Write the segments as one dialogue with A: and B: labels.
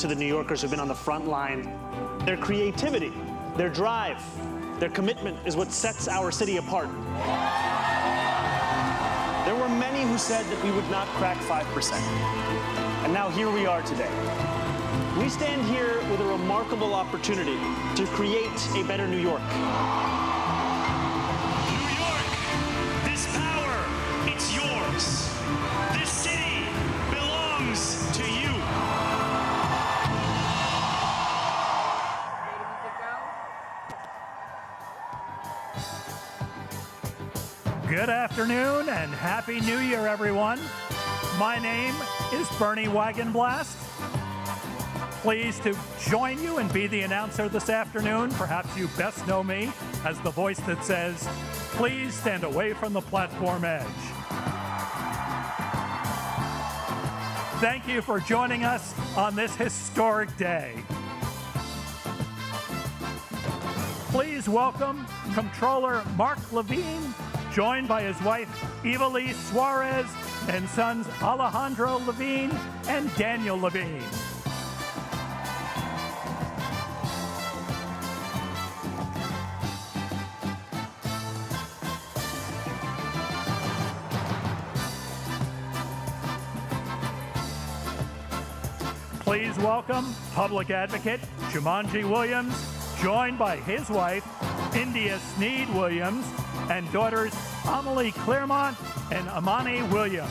A: to the New Yorkers who've been on the front line. Their creativity, their drive, their commitment is what sets our city apart. There were many who said that we would not crack 5%. And now here we are today. We stand here with a remarkable opportunity to create a better New York.
B: New York, this power, it's yours. This city belongs to you.
C: Good afternoon and Happy New Year, everyone. My name is Bernie Wagenblast. Pleased to join you and be the announcer this afternoon. Perhaps you best know me as the voice that says, please stand away from the platform edge. Thank you for joining us on this historic day. Please welcome Comptroller Mark Levine, joined by his wife Eva-Lee Suarez and sons Alejandro Levine and Daniel Levine. Please welcome Public Advocate Jumanji Williams, joined by his wife, India Sneed Williams, and daughters Amelie Claremont and Amani Williams.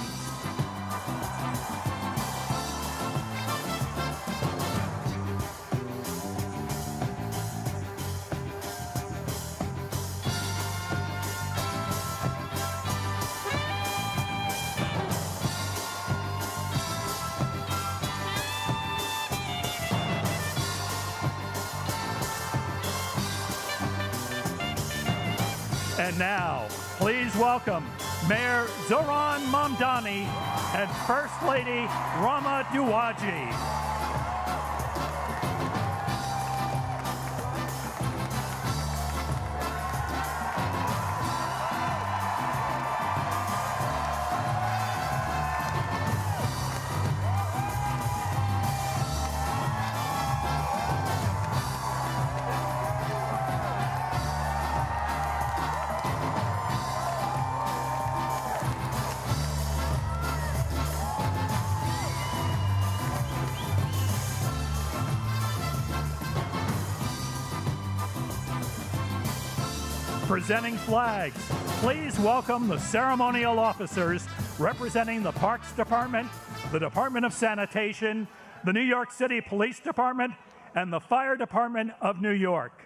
C: And now, please welcome Mayor Zohran Mamdani and First Lady Rama Duwaji. Presenting flags, please welcome the ceremonial officers representing the Parks Department, the Department of Sanitation, the New York City Police Department, and the Fire Department of New York.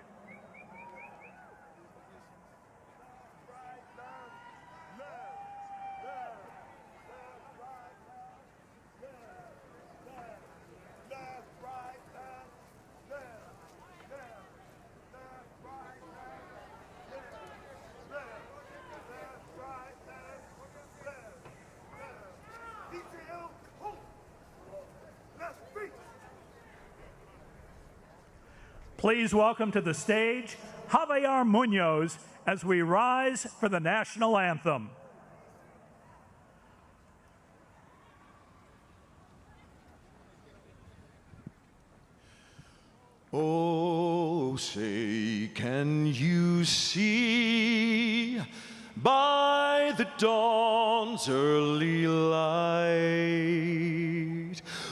C: Please welcome to the stage Javier Munoz as we rise for the national anthem.
D: Oh, say, can you see by the dawn's early light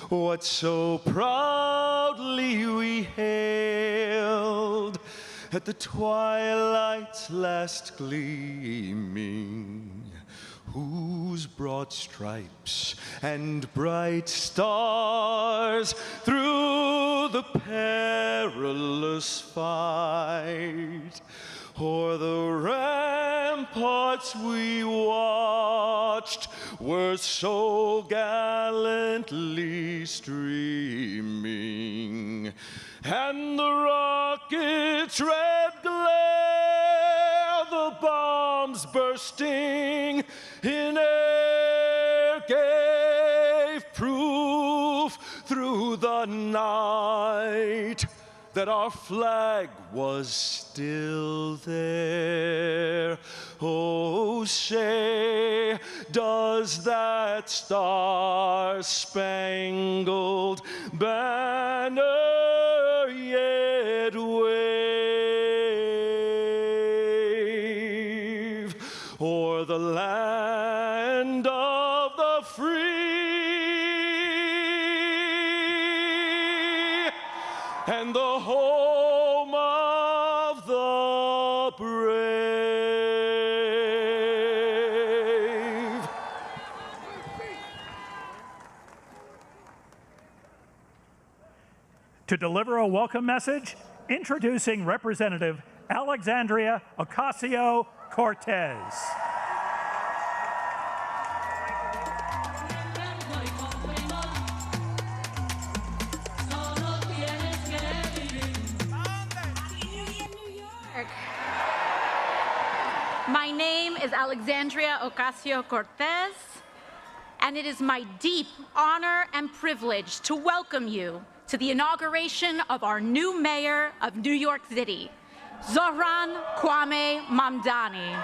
D: what so proudly we hailed at the twilight's last gleaming, whose broad stripes and bright stars through the perilous fight o'er the ramparts we watched were so gallantly streaming, and the rocket's red glare, the bombs bursting in air, gave proof through the night that our flag was still there. oh say, does that star-spangled banner yet wave o'er the land of the free and the home of the brave?
C: To deliver a welcome message, introducing Representative Alexandria Ocasio-Cortez.
E: My name is Alexandria Ocasio-Cortez, and it is my deep honor and privilege to welcome you to the inauguration of our new mayor of New York City, Zohran Mamdani.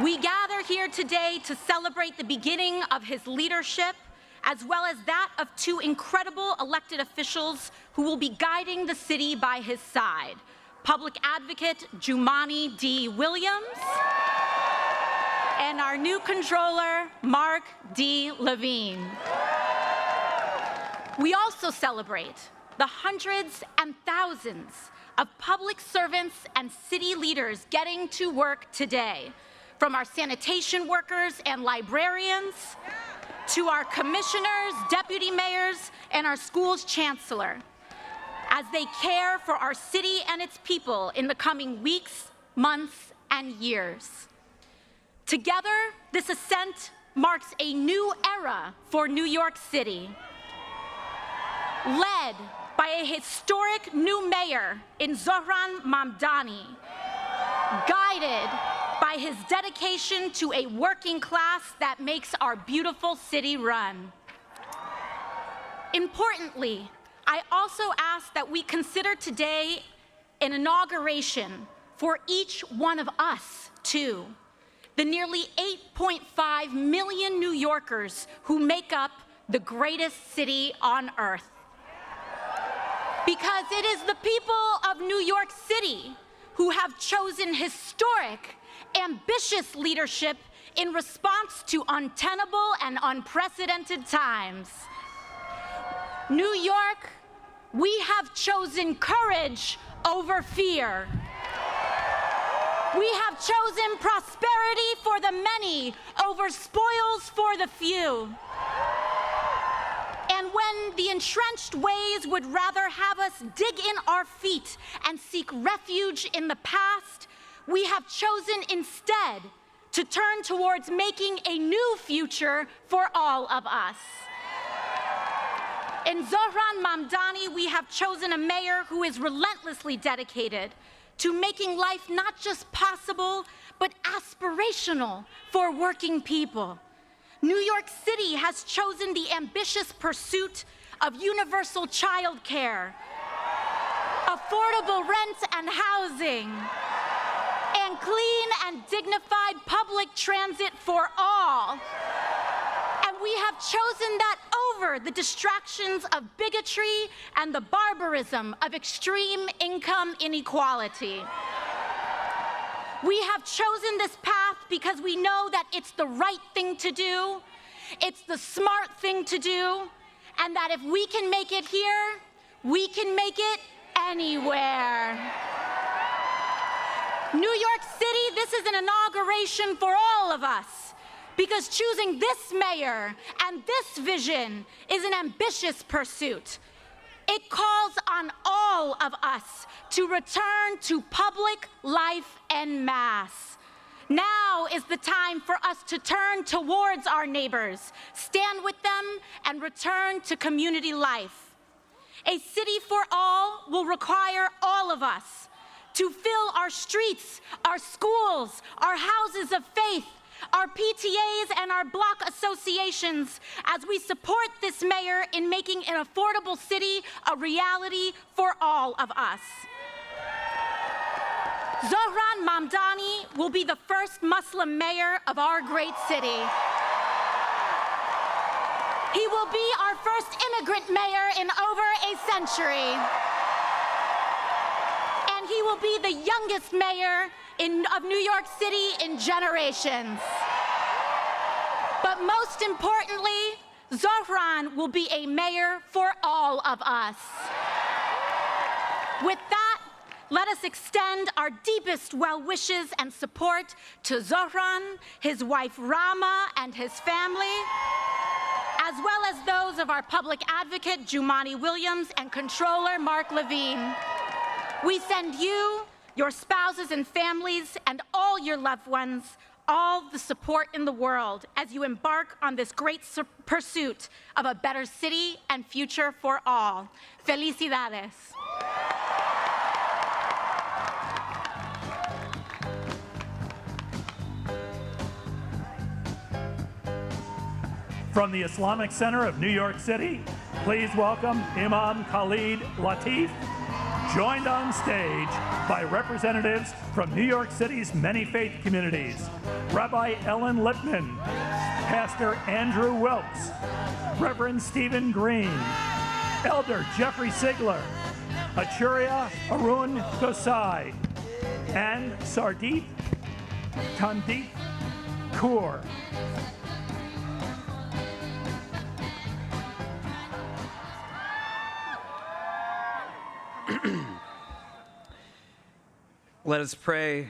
E: We gather here today to celebrate the beginning of his leadership, as well as that of two incredible elected officials who will be guiding the city by his side, Public Advocate Jumaane D. Williams and our new Comptroller, Mark D. Levine. We also celebrate the hundreds and thousands of public servants and city leaders getting to work today, from our sanitation workers and librarians to our commissioners, deputy mayors, and our school's chancellor, as they care for our city and its people in the coming weeks, months, and years. Together, this ascent marks a new era for New York City, led by a historic new mayor in Zohran Mamdani, guided by his dedication to a working class that makes our beautiful city run. Importantly, I also ask that we consider today an inauguration for each one of us, too, the nearly 8.5 million New Yorkers who make up the greatest city on earth. Because it is the people of New York City who have chosen historic, ambitious leadership in response to untenable and unprecedented times. New York, we have chosen courage over fear. We have chosen prosperity for the many over spoils for the few. And when the entrenched ways would rather have us dig in our feet and seek refuge in the past, we have chosen instead to turn towards making a new future for all of us. In Zohran Mamdani, we have chosen a mayor who is relentlessly dedicated to making life not just possible, but aspirational for working people. New York City has chosen the ambitious pursuit of universal child care, affordable rent and housing, and clean and dignified public transit for all. And we have chosen that over the distractions of bigotry and the barbarism of extreme income inequality. We have chosen this path because we know that it's the right thing to do, it's the smart thing to do, and that if we can make it here, we can make it anywhere. New York City, this is an inauguration for all of us, because choosing this mayor and this vision is an ambitious pursuit. It calls on all of us to return to public life en masse. Now is the time for us to turn towards our neighbors, stand with them, and return to community life. A city for all will require all of us to fill our streets, our schools, our houses of faith, our PTAs and our block associations as we support this mayor in making an affordable city a reality for all of us. Zohran Mamdani will be the first Muslim mayor of our great city. He will be our first immigrant mayor in over a century. And he will be the youngest mayor of New York City in generations. But most importantly, Zohran will be a mayor for all of us. With that, let us extend our deepest well wishes and support to Zohran, his wife Rama, and his family, as well as those of our public advocate, Jumani Williams, and Comptroller, Mark Levine. We send you, your spouses and families, and all your loved ones, all the support in the world as you embark on this great pursuit of a better city and future for all. Felicidades.
C: From the Islamic Center of New York City, please welcome Imam Khalid Latif, joined on stage by representatives from New York City's many faith communities, Rabbi Ellen Lippman, Pastor Andrew Wilkes, Reverend Stephen Green, Elder Jeffrey Sigler, Achuria Arun Gosai, and Sardeep Tandeep Kaur.
F: Let us pray.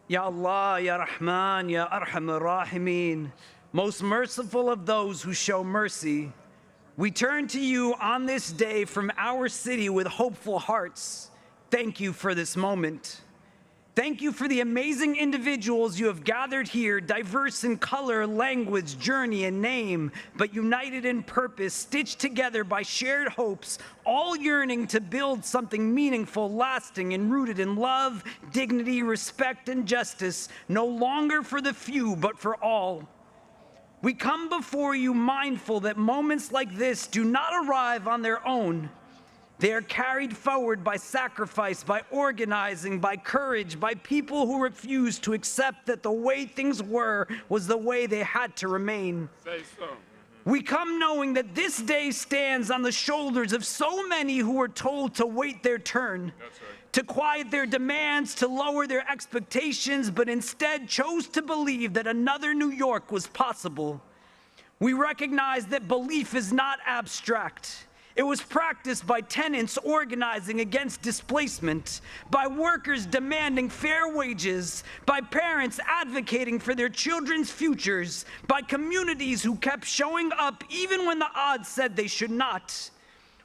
F: Ya Allah, Ya Rahman, Ya Arhamar Rahimin, most merciful of those who show mercy, we turn to you on this day from our city with hopeful hearts. Thank you for this moment. Thank you for the amazing individuals you have gathered here, diverse in color, language, journey, and name, but united in purpose, stitched together by shared hopes, all yearning to build something meaningful, lasting, and rooted in love, dignity, respect, and justice, no longer for the few, but for all. We come before you mindful that moments like this do not arrive on their own. They are carried forward by sacrifice, by organizing, by courage, by people who refuse to accept that the way things were was the way they had to remain.
D: Say so.
F: We come knowing that this day stands on the shoulders of so many who were told to wait their turn, to quiet their demands, to lower their expectations, but instead chose to believe that another New York was possible. We recognize that belief is not abstract. It was practiced by tenants organizing against displacement, by workers demanding fair wages, by parents advocating for their children's futures, by communities who kept showing up even when the odds said they should not.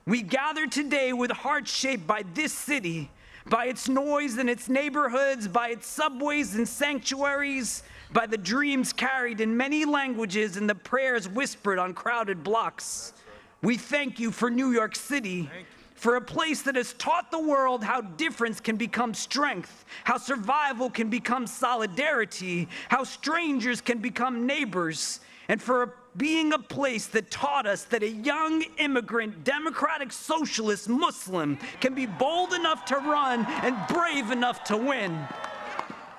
F: We gather today with hearts shaped by this city, by its noise and its neighborhoods, by its subways and sanctuaries, by the dreams carried in many languages and the prayers whispered on crowded blocks. We thank you for New York City, for a place that has taught the world how difference can become strength, how survival can become solidarity, how strangers can become neighbors, and for being a place that taught us that a young immigrant, democratic socialist Muslim can be bold enough to run and brave enough to win.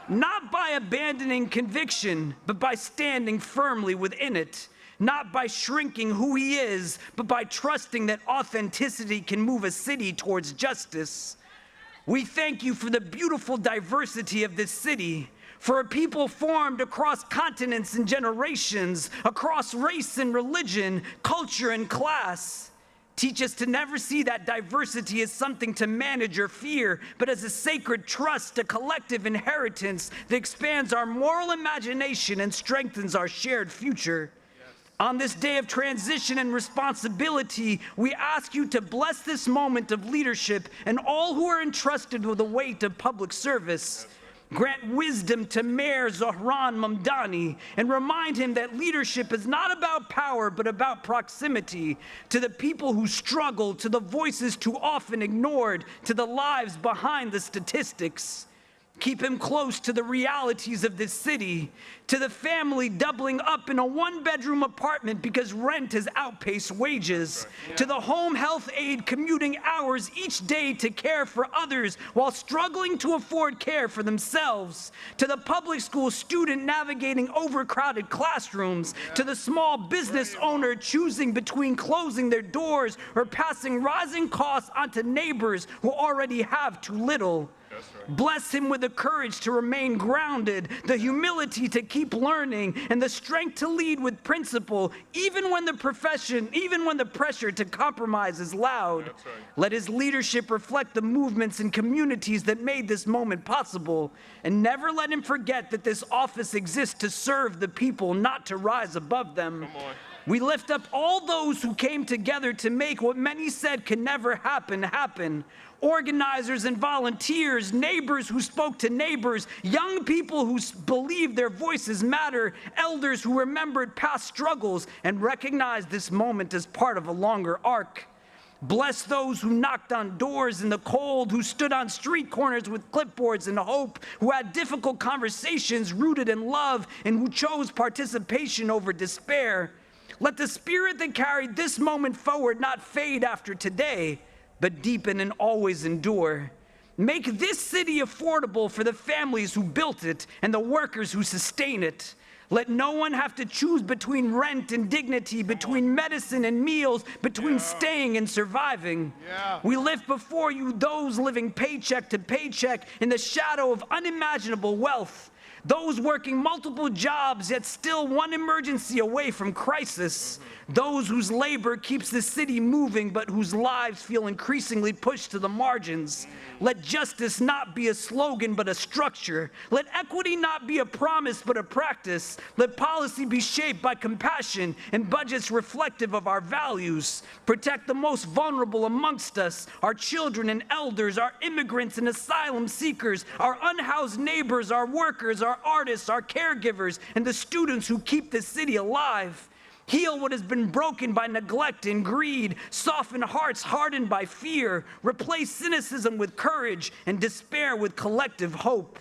F: Not by abandoning conviction, but by standing firmly within it. Not by shrinking who he is, but by trusting that authenticity can move a city towards justice. We thank you for the beautiful diversity of this city, for a people formed across continents and generations, across race and religion, culture and class. Teach us to never see that diversity as something to manage or fear, but as a sacred trust, a collective inheritance that expands our moral imagination and strengthens our shared future. On this day of transition and responsibility, we ask you to bless this moment of leadership and all who are entrusted with the weight of public service. Grant wisdom to Mayor Zohran Mamdani and remind him that leadership is not about power, but about proximity to the people who struggle, to the voices too often ignored, to the lives behind the statistics. Keep him close to the realities of this city, to the family doubling up in a one-bedroom apartment because rent has outpaced wages, to the home health aide commuting hours each day to care for others while struggling to afford care for themselves, to the public school student navigating overcrowded classrooms, to the small business owner choosing between closing their doors or passing rising costs onto neighbors who already have too little. Bless him with the courage to remain grounded, the humility to keep learning, and the strength to lead with principle, even when the pressure to compromise is loud. Right. Let his leadership reflect the movements and communities that made this moment possible, and never let him forget that this office exists to serve the people, not to rise above them. We lift up all those who came together to make what many said can never happen. Organizers and volunteers, neighbors who spoke to neighbors, young people who believed their voices matter, elders who remembered past struggles and recognized this moment as part of a longer arc. Bless those who knocked on doors in the cold, who stood on street corners with clipboards and hope, who had difficult conversations rooted in love, and who chose participation over despair. Let the spirit that carried this moment forward not fade after today, but deepen and always endure. Make this city affordable for the families who built it and the workers who sustain it. Let no one have to choose between rent and dignity, between medicine and meals, between staying and surviving. We lift before you those living paycheck to paycheck in the shadow of unimaginable wealth. Those working multiple jobs, yet still one emergency away from crisis. Those whose labor keeps the city moving, but whose lives feel increasingly pushed to the margins. Let justice not be a slogan, but a structure. Let equity not be a promise, but a practice. Let policy be shaped by compassion and budgets reflective of our values. Protect the most vulnerable amongst us, our children and elders, our immigrants and asylum seekers, our unhoused neighbors, our workers, our artists, our caregivers, and the students who keep this city alive. Heal what has been broken by neglect and greed. Soften hearts hardened by fear. Replace cynicism with courage and despair with collective hope.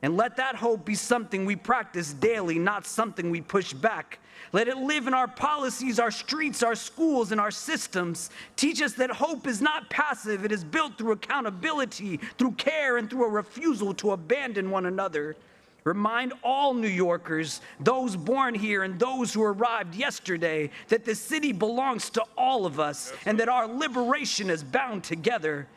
F: And let that hope be something we practice daily, not something we push back. Let it live in our policies, our streets, our schools, and our systems. Teach us that hope is not passive. It is built through accountability, through care, and through a refusal to abandon one another. Remind all New Yorkers, those born here and those who arrived yesterday, that the city belongs to all of us and that our liberation is bound together.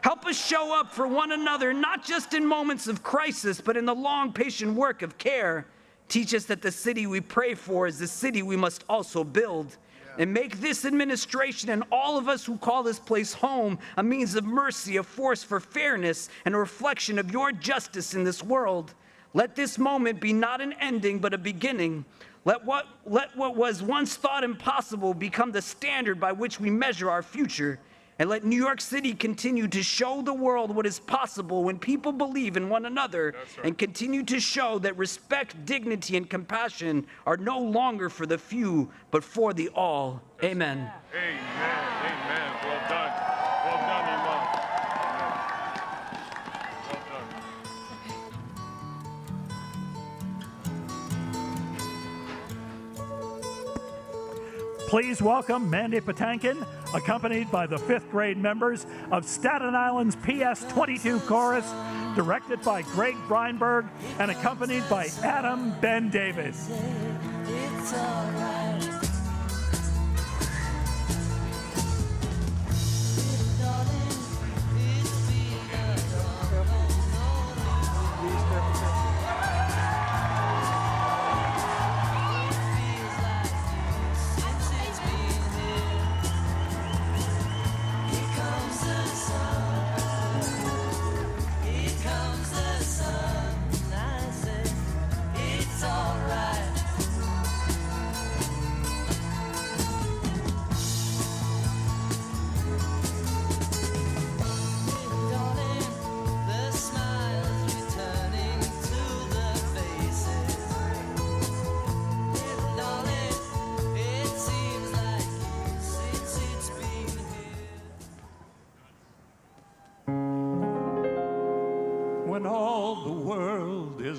F: Help us show up for one another, not just in moments of crisis, but in the long, patient work of care. Teach us that the city we pray for is the city we must also build. And make this administration and all of us who call this place home a means of mercy, a force for fairness, and a reflection of your justice in this world. Let this moment be not an ending, but a beginning. Let what was once thought impossible become the standard by which we measure our future. And let New York City continue to show the world what is possible when people believe in one another, and continue to show that respect, dignity, and compassion are no longer for the few, but for the all. Amen.
D: Amen. Amen. Well done. Well done, Imam. Well done.
C: Please welcome Mandy Patinkin, accompanied by the 5th grade members of Staten Island's PS 22 Chorus, directed by Greg Breinberg and accompanied by Adam Ben David.
G: It's all right.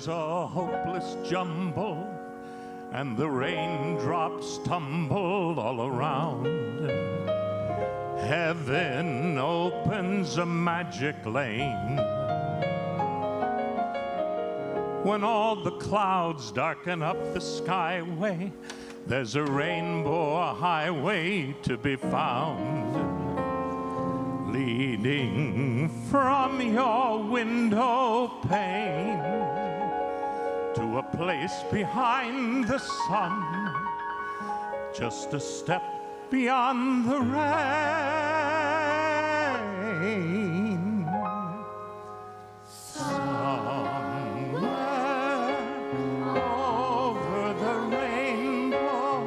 H: There's a hopeless jumble, and the raindrops tumble all around. Heaven opens a magic lane. When all the clouds darken up the skyway, there's a rainbow, a highway to be found, leading from your window pane to a place behind the sun, just a step beyond the rain. Somewhere over the rainbow,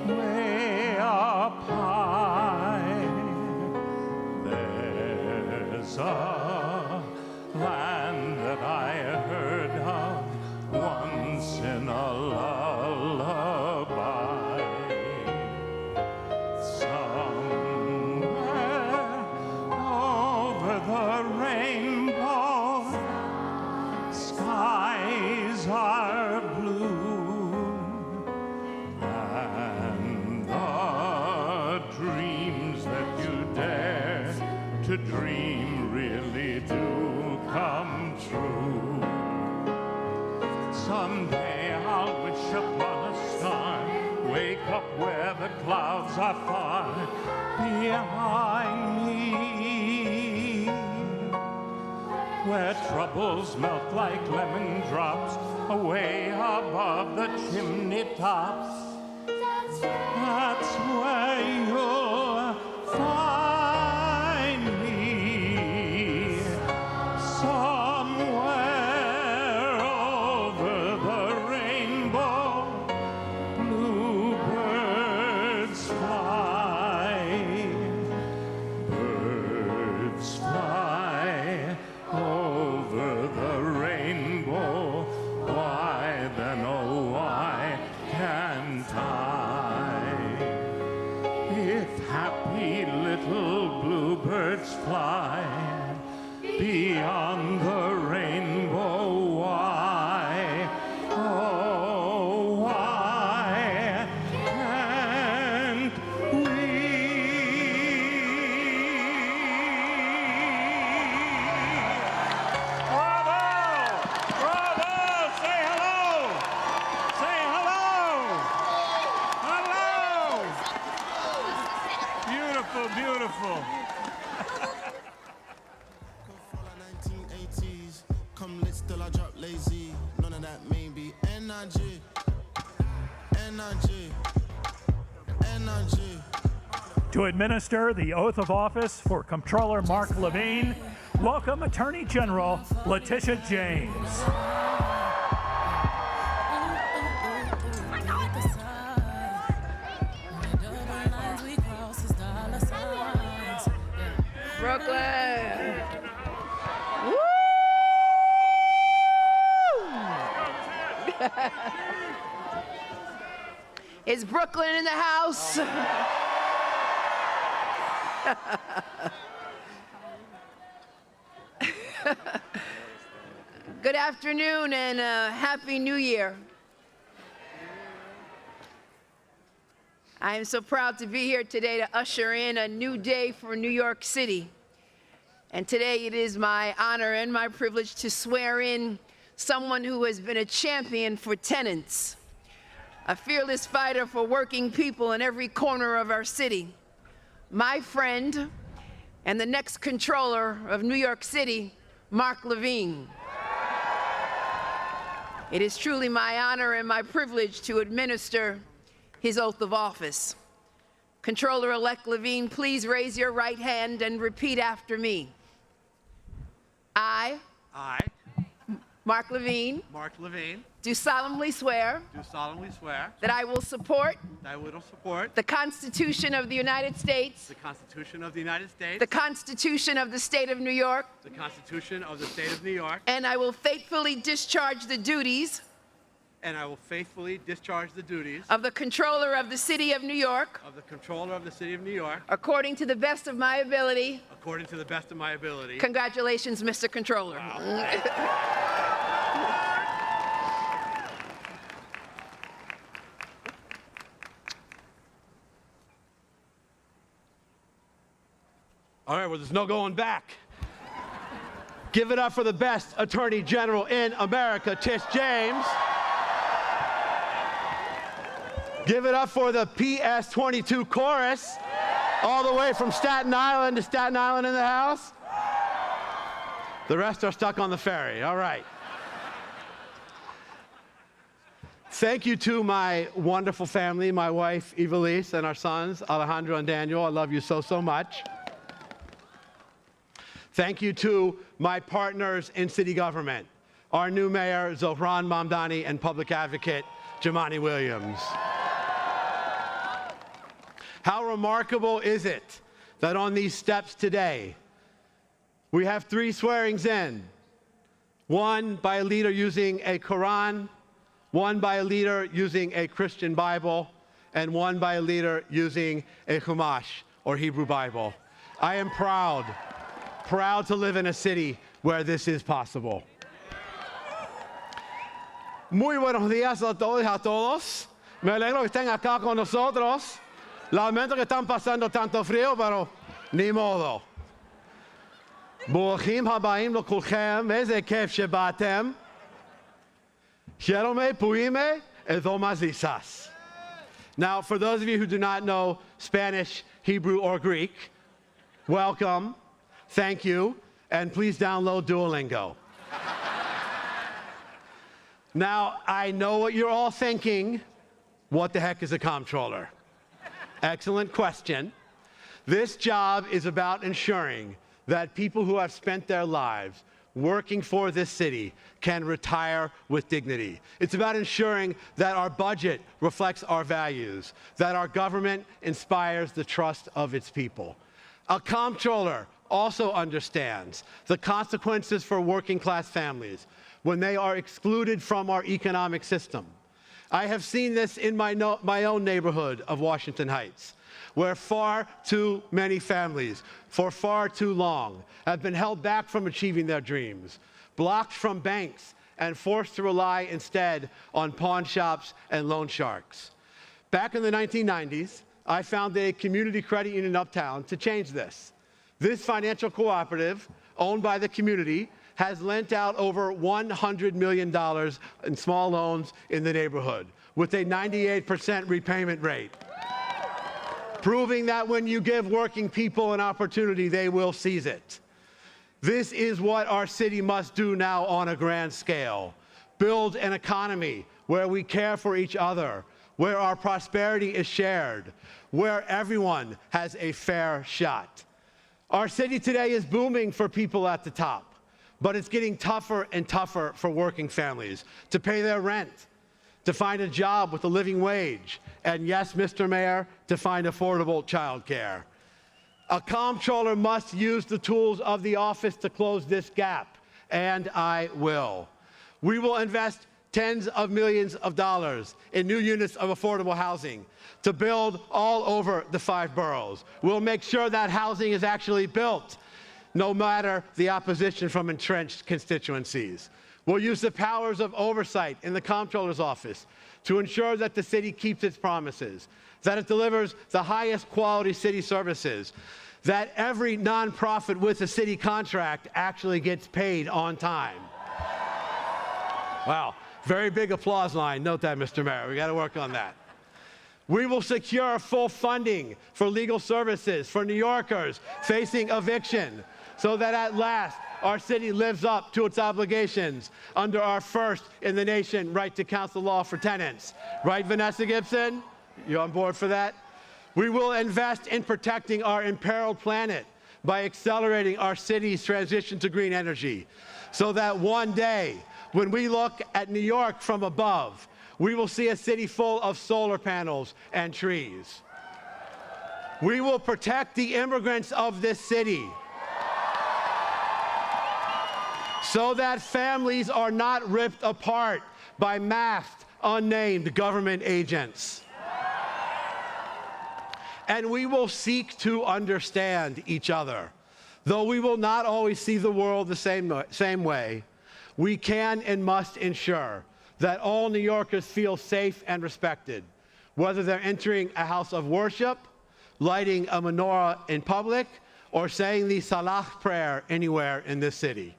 H: way up high, there's a land that I heard of once in a lullaby. Somewhere over the rainbow, skies are blue, and the dreams that you dare to dream really do come true. Someday I'll wish upon a star, wake up where the clouds are far behind me, where troubles melt like lemon drops away above the chimney tops. That's where you'll find me, somewhere over the rainbow. Bluebirds fly, birds fly over the rainbow. Why then, oh why can't I? If happy little bluebirds fly beyond the rainbow, why, oh why can't we? Bravo! Bravo! Say hello! Say hello! Hello! Beautiful, beautiful.
I: Come lit, still I drop lazy. None of that maybe. NIG.
C: To administer the oath of office for Comptroller Mark Levine, welcome Attorney General Letitia James.
J: Brooklyn. Woo! Is Brooklyn in the house? Good afternoon and Happy New Year. I am so proud to be here today to usher in a new day for New York City. And today it is my honor and my privilege to swear in someone who has been a champion for tenants, a fearless fighter for working people in every corner of our city, my friend and the next Comptroller of New York City, Mark Levine. It is truly my honor and my privilege to administer his oath of office. Comptroller-elect Levine, please raise your right hand and repeat after me. I, Mark Levine, do solemnly swear that I will support the Constitution of the United States, the Constitution of the State of New York, and I will faithfully discharge the duties of the Comptroller of the City of New York, according to the best of my ability. Congratulations, Mr. Comptroller. Wow.
K: All right, well, there's no going back. Give it up for the best Attorney General in America, Tish James. Give it up for the PS22 chorus, all the way from Staten Island to Staten Island in the house. The rest are stuck on the ferry. All right. Thank you to my wonderful family, my wife, Evelise, and our sons, Alejandro and Daniel. I love you so, so much. Thank you to my partners in city government, our new mayor, Zohran Mamdani, and public advocate, Jumaane Williams. How remarkable is it that on these steps today, we have 3 swearings in, one by a leader using a Quran, one by a leader using a Christian Bible, and one by a leader using a Chumash, or Hebrew Bible. I am proud to live in a city where this is possible. Muy buenos días a todos y a todos. Me alegro que estén acá con nosotros. Lamento que están pasando tanto frío, pero ni modo. ברוכים הבאים לכולכם, איזה כיף שבאתם. Shalom puime ezomazisas. Now, for those of you who do not know Spanish, Hebrew, or Greek, welcome, thank you, and please download Duolingo. Now, I know what you're all thinking. What the heck is a comptroller? Excellent question. This job is about ensuring that people who have spent their lives working for this city can retire with dignity. It's about ensuring that our budget reflects our values, that our government inspires the trust of its people. A comptroller also understands the consequences for working class families when they are excluded from our economic system. I have seen this in my own neighborhood of Washington Heights, where far too many families, for far too long, have been held back from achieving their dreams, blocked from banks, and forced to rely instead on pawn shops and loan sharks. Back in the 1990s, I founded a community credit union uptown to change this. This financial cooperative, owned by the community, has lent out over $100 million in small loans in the neighborhood, with a 98% repayment rate, proving that when you give working people an opportunity, they will seize it. This is what our city must do now on a grand scale. Build an economy where we care for each other, where our prosperity is shared, where everyone has a fair shot. Our city today is booming for people at the top, but it's getting tougher and tougher for working families to pay their rent, to find a job with a living wage, and yes, Mr. Mayor, to find affordable childcare. A comptroller must use the tools of the office to close this gap, and I will. We will invest tens of millions of dollars in new units of affordable housing to build all over the 5 boroughs. We'll make sure that housing is actually built, no matter the opposition from entrenched constituencies. We'll use the powers of oversight in the comptroller's office to ensure that the city keeps its promises, that it delivers the highest quality city services, that every nonprofit with a city contract actually gets paid on time. Wow, very big applause line. Note that, Mr. Mayor. We got to work on that. We will secure full funding for legal services for New Yorkers facing eviction, so that at last our city lives up to its obligations under our first in the nation right to counsel law for tenants. Right, Vanessa Gibson? You on board for that? We will invest in protecting our imperiled planet by accelerating our city's transition to green energy, so that one day, when we look at New York from above, we will see a city full of solar panels and trees. We will protect the immigrants of this city, so that families are not ripped apart by masked, unnamed government agents. And we will seek to understand each other. Though we will not always see the world the same way, we can and must ensure that all New Yorkers feel safe and respected, whether they're entering a house of worship, lighting a menorah in public, or saying the Salah prayer anywhere in this city.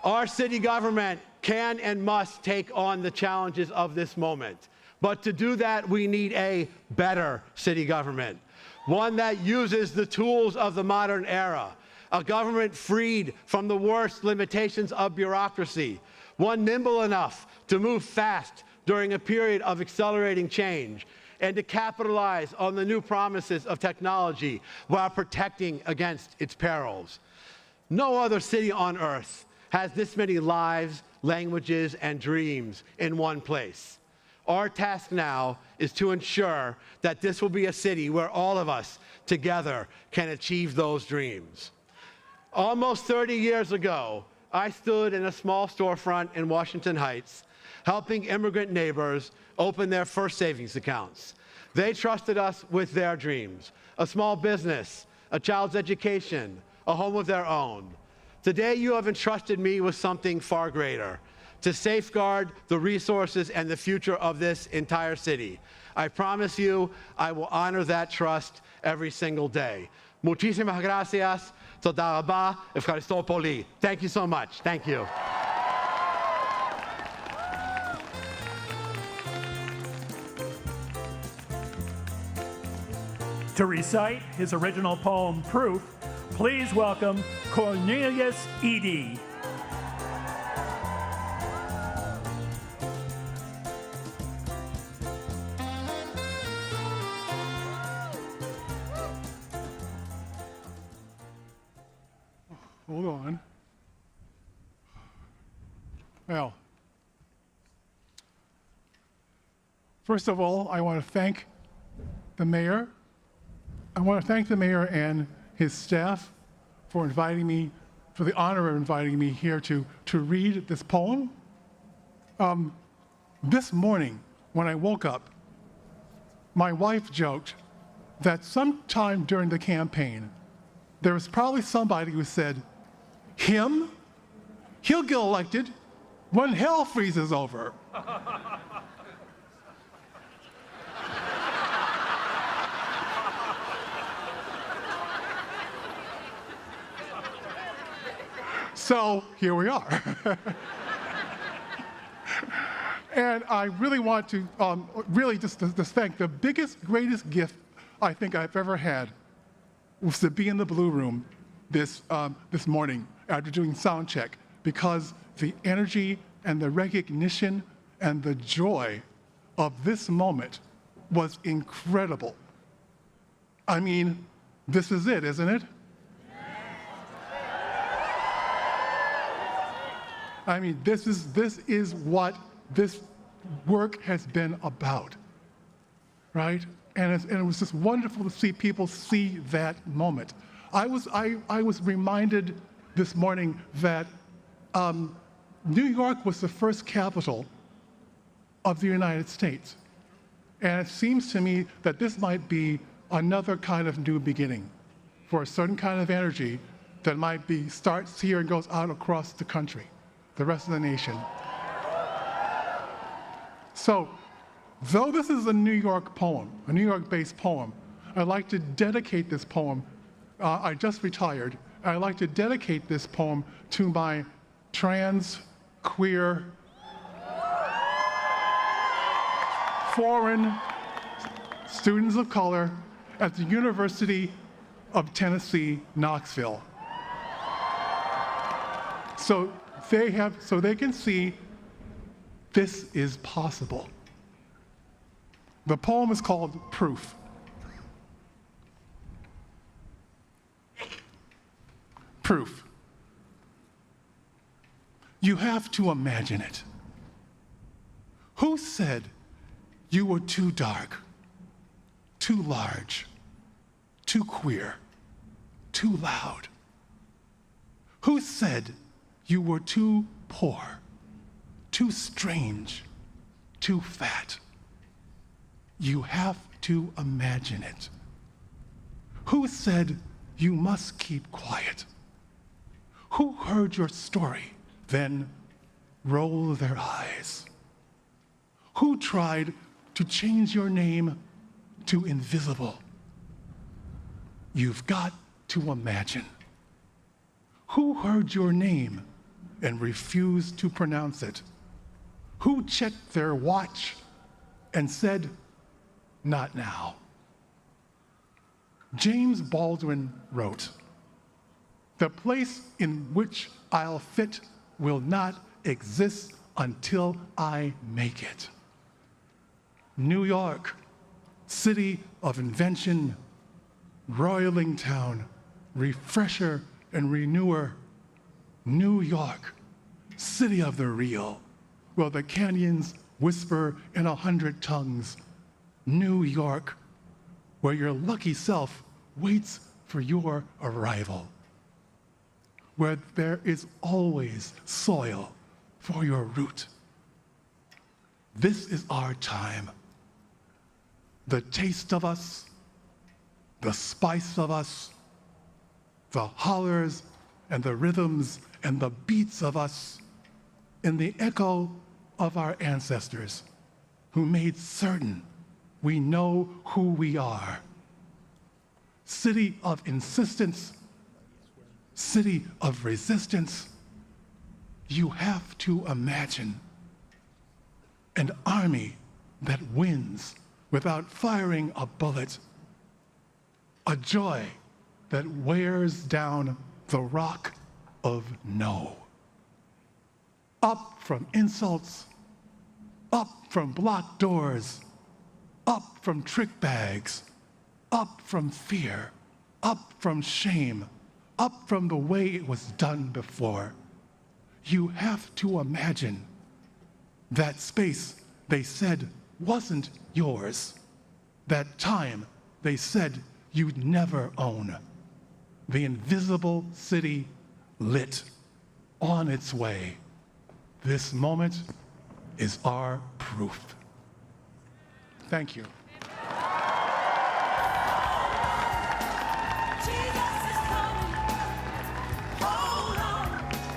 K: Our city government can and must take on the challenges of this moment. But to do that, we need a better city government, one that uses the tools of the modern era, a government freed from the worst limitations of bureaucracy, one nimble enough to move fast during a period of accelerating change, and to capitalize on the new promises of technology while protecting against its perils. No other city on earth has this many lives, languages, and dreams in one place. Our task now is to ensure that this will be a city where all of us together can achieve those dreams. Almost 30 years ago, I stood in a small storefront in Washington Heights, helping immigrant neighbors open their first savings accounts. They trusted us with their dreams, a small business, a child's education, a home of their own. Today, you have entrusted me with something far greater, to safeguard the resources and the future of this entire city. I promise you, I will honor that trust every single day. Muchísimas gracias. Toda rabá. Evcharisto poli. Thank you so much. Thank you.
C: To recite his original poem, Proof, please welcome Cornelius Eady.
L: Hold on. Well, first of all, I want to thank the mayor. I want to thank the mayor and his staff for inviting me, for the honor of inviting me here to read this poem. This morning, when I woke up, my wife joked that sometime during the campaign, there was probably somebody who said, him? He'll get elected when hell freezes over. So here we are. And I really want to really just thank the biggest, greatest gift I think I've ever had was to be in the Blue Room this morning after doing sound check, because the energy and the recognition and the joy of this moment was incredible. I mean, this is it, isn't it? I mean, this is what this work has been about, right? And it was just wonderful to see people see that moment. I was reminded this morning that New York was the first capital of the United States. And it seems to me that this might be another kind of new beginning for a certain kind of energy that might starts here and goes out across the country, the rest of the nation. So, though this is a New York poem, a New York-based poem, I'd like to dedicate this poem. I just retired. I'd like to dedicate this poem to my trans, queer, foreign students of color at the University of Tennessee, Knoxville. So they can see this is possible. The poem is called Proof. Proof. You have to imagine it. Who said you were too dark, too large, too queer, too loud? Who said you were too poor, too strange, too fat? You have to imagine it. Who said you must keep quiet? Who heard your story, then rolled their eyes? Who tried to change your name to invisible? You've got to imagine. Who heard your name and refused to pronounce it? Who checked their watch and said, not now? James Baldwin wrote, "The place in which I'll fit will not exist until I make it." New York, city of invention, roiling town, refresher and renewer. New York, city of the real, where the canyons whisper in 100 tongues. New York, where your lucky self waits for your arrival, where there is always soil for your root. This is our time. The taste of us, the spice of us, the hollers and the rhythms and the beats of us, in the echo of our ancestors who made certain we know who we are. City of insistence, city of resistance, you have to imagine an army that wins without firing a bullet, a joy that wears down the rock of no. Up from insults, up from blocked doors, up from trick bags, up from fear, up from shame, up from the way it was done before. You have to imagine that space they said wasn't yours, that time they said you'd never own. The invisible city lit, on its way. This moment is our proof. Thank you.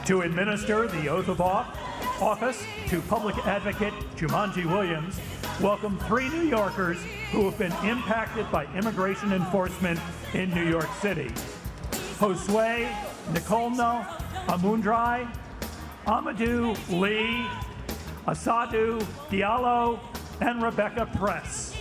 C: To administer the oath of office to Public Advocate Jumanji Williams, welcome 3 New Yorkers who have been impacted by immigration enforcement in New York City. Josue Nicolno Amundrai, Amadou Lee, Asadu Diallo, and Rebecca Press.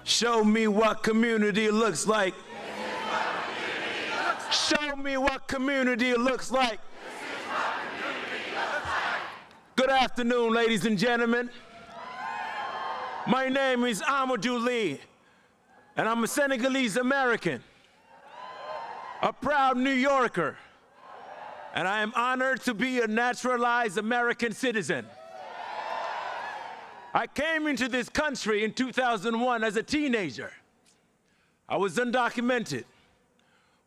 M: Show me what community looks like. Show me what community looks like. Good afternoon, ladies and gentlemen. My name is Amadou Lee, and I'm a Senegalese American, a proud New Yorker, and I am honored to be a naturalized American citizen. I came into this country in 2001 as a teenager. I was undocumented,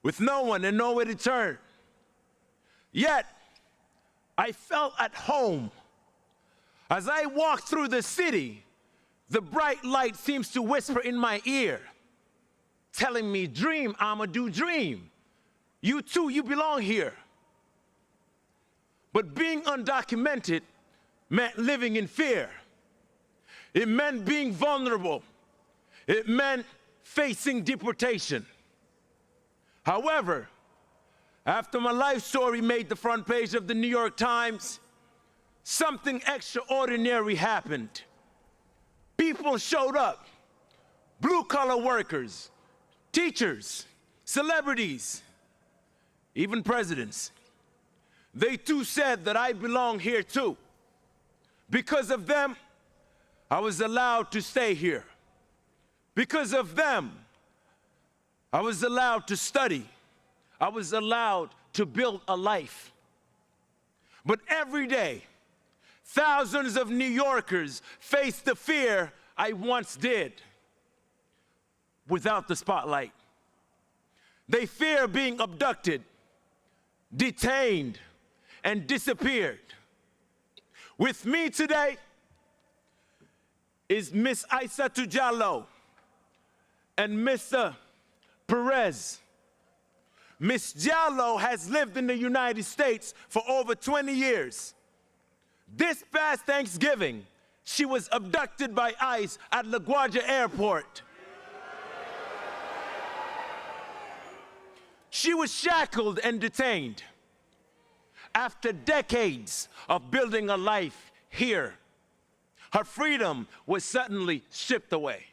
M: with no one and nowhere to turn. Yet, I felt at home. As I walked through the city, the bright light seems to whisper in my ear, telling me, dream, Amadou, dream. You too, you belong here. But being undocumented meant living in fear. It meant being vulnerable. It meant facing deportation. However, after my life story made the front page of the New York Times, something extraordinary happened. People showed up, blue-collar workers, teachers, celebrities, even presidents. They too said that I belong here too. Because of them, I was allowed to stay here. Because of them, I was allowed to study. I was allowed to build a life. But every day, thousands of New Yorkers face the fear I once did without the spotlight. They fear being abducted, detained, and disappeared. With me today is Miss Aissatou Diallo and Mr. Perez. Miss Diallo has lived in the United States for over 20 years. This past Thanksgiving, she was abducted by ICE at LaGuardia Airport. She was shackled and detained after decades of building a life here. Her freedom was suddenly stripped away.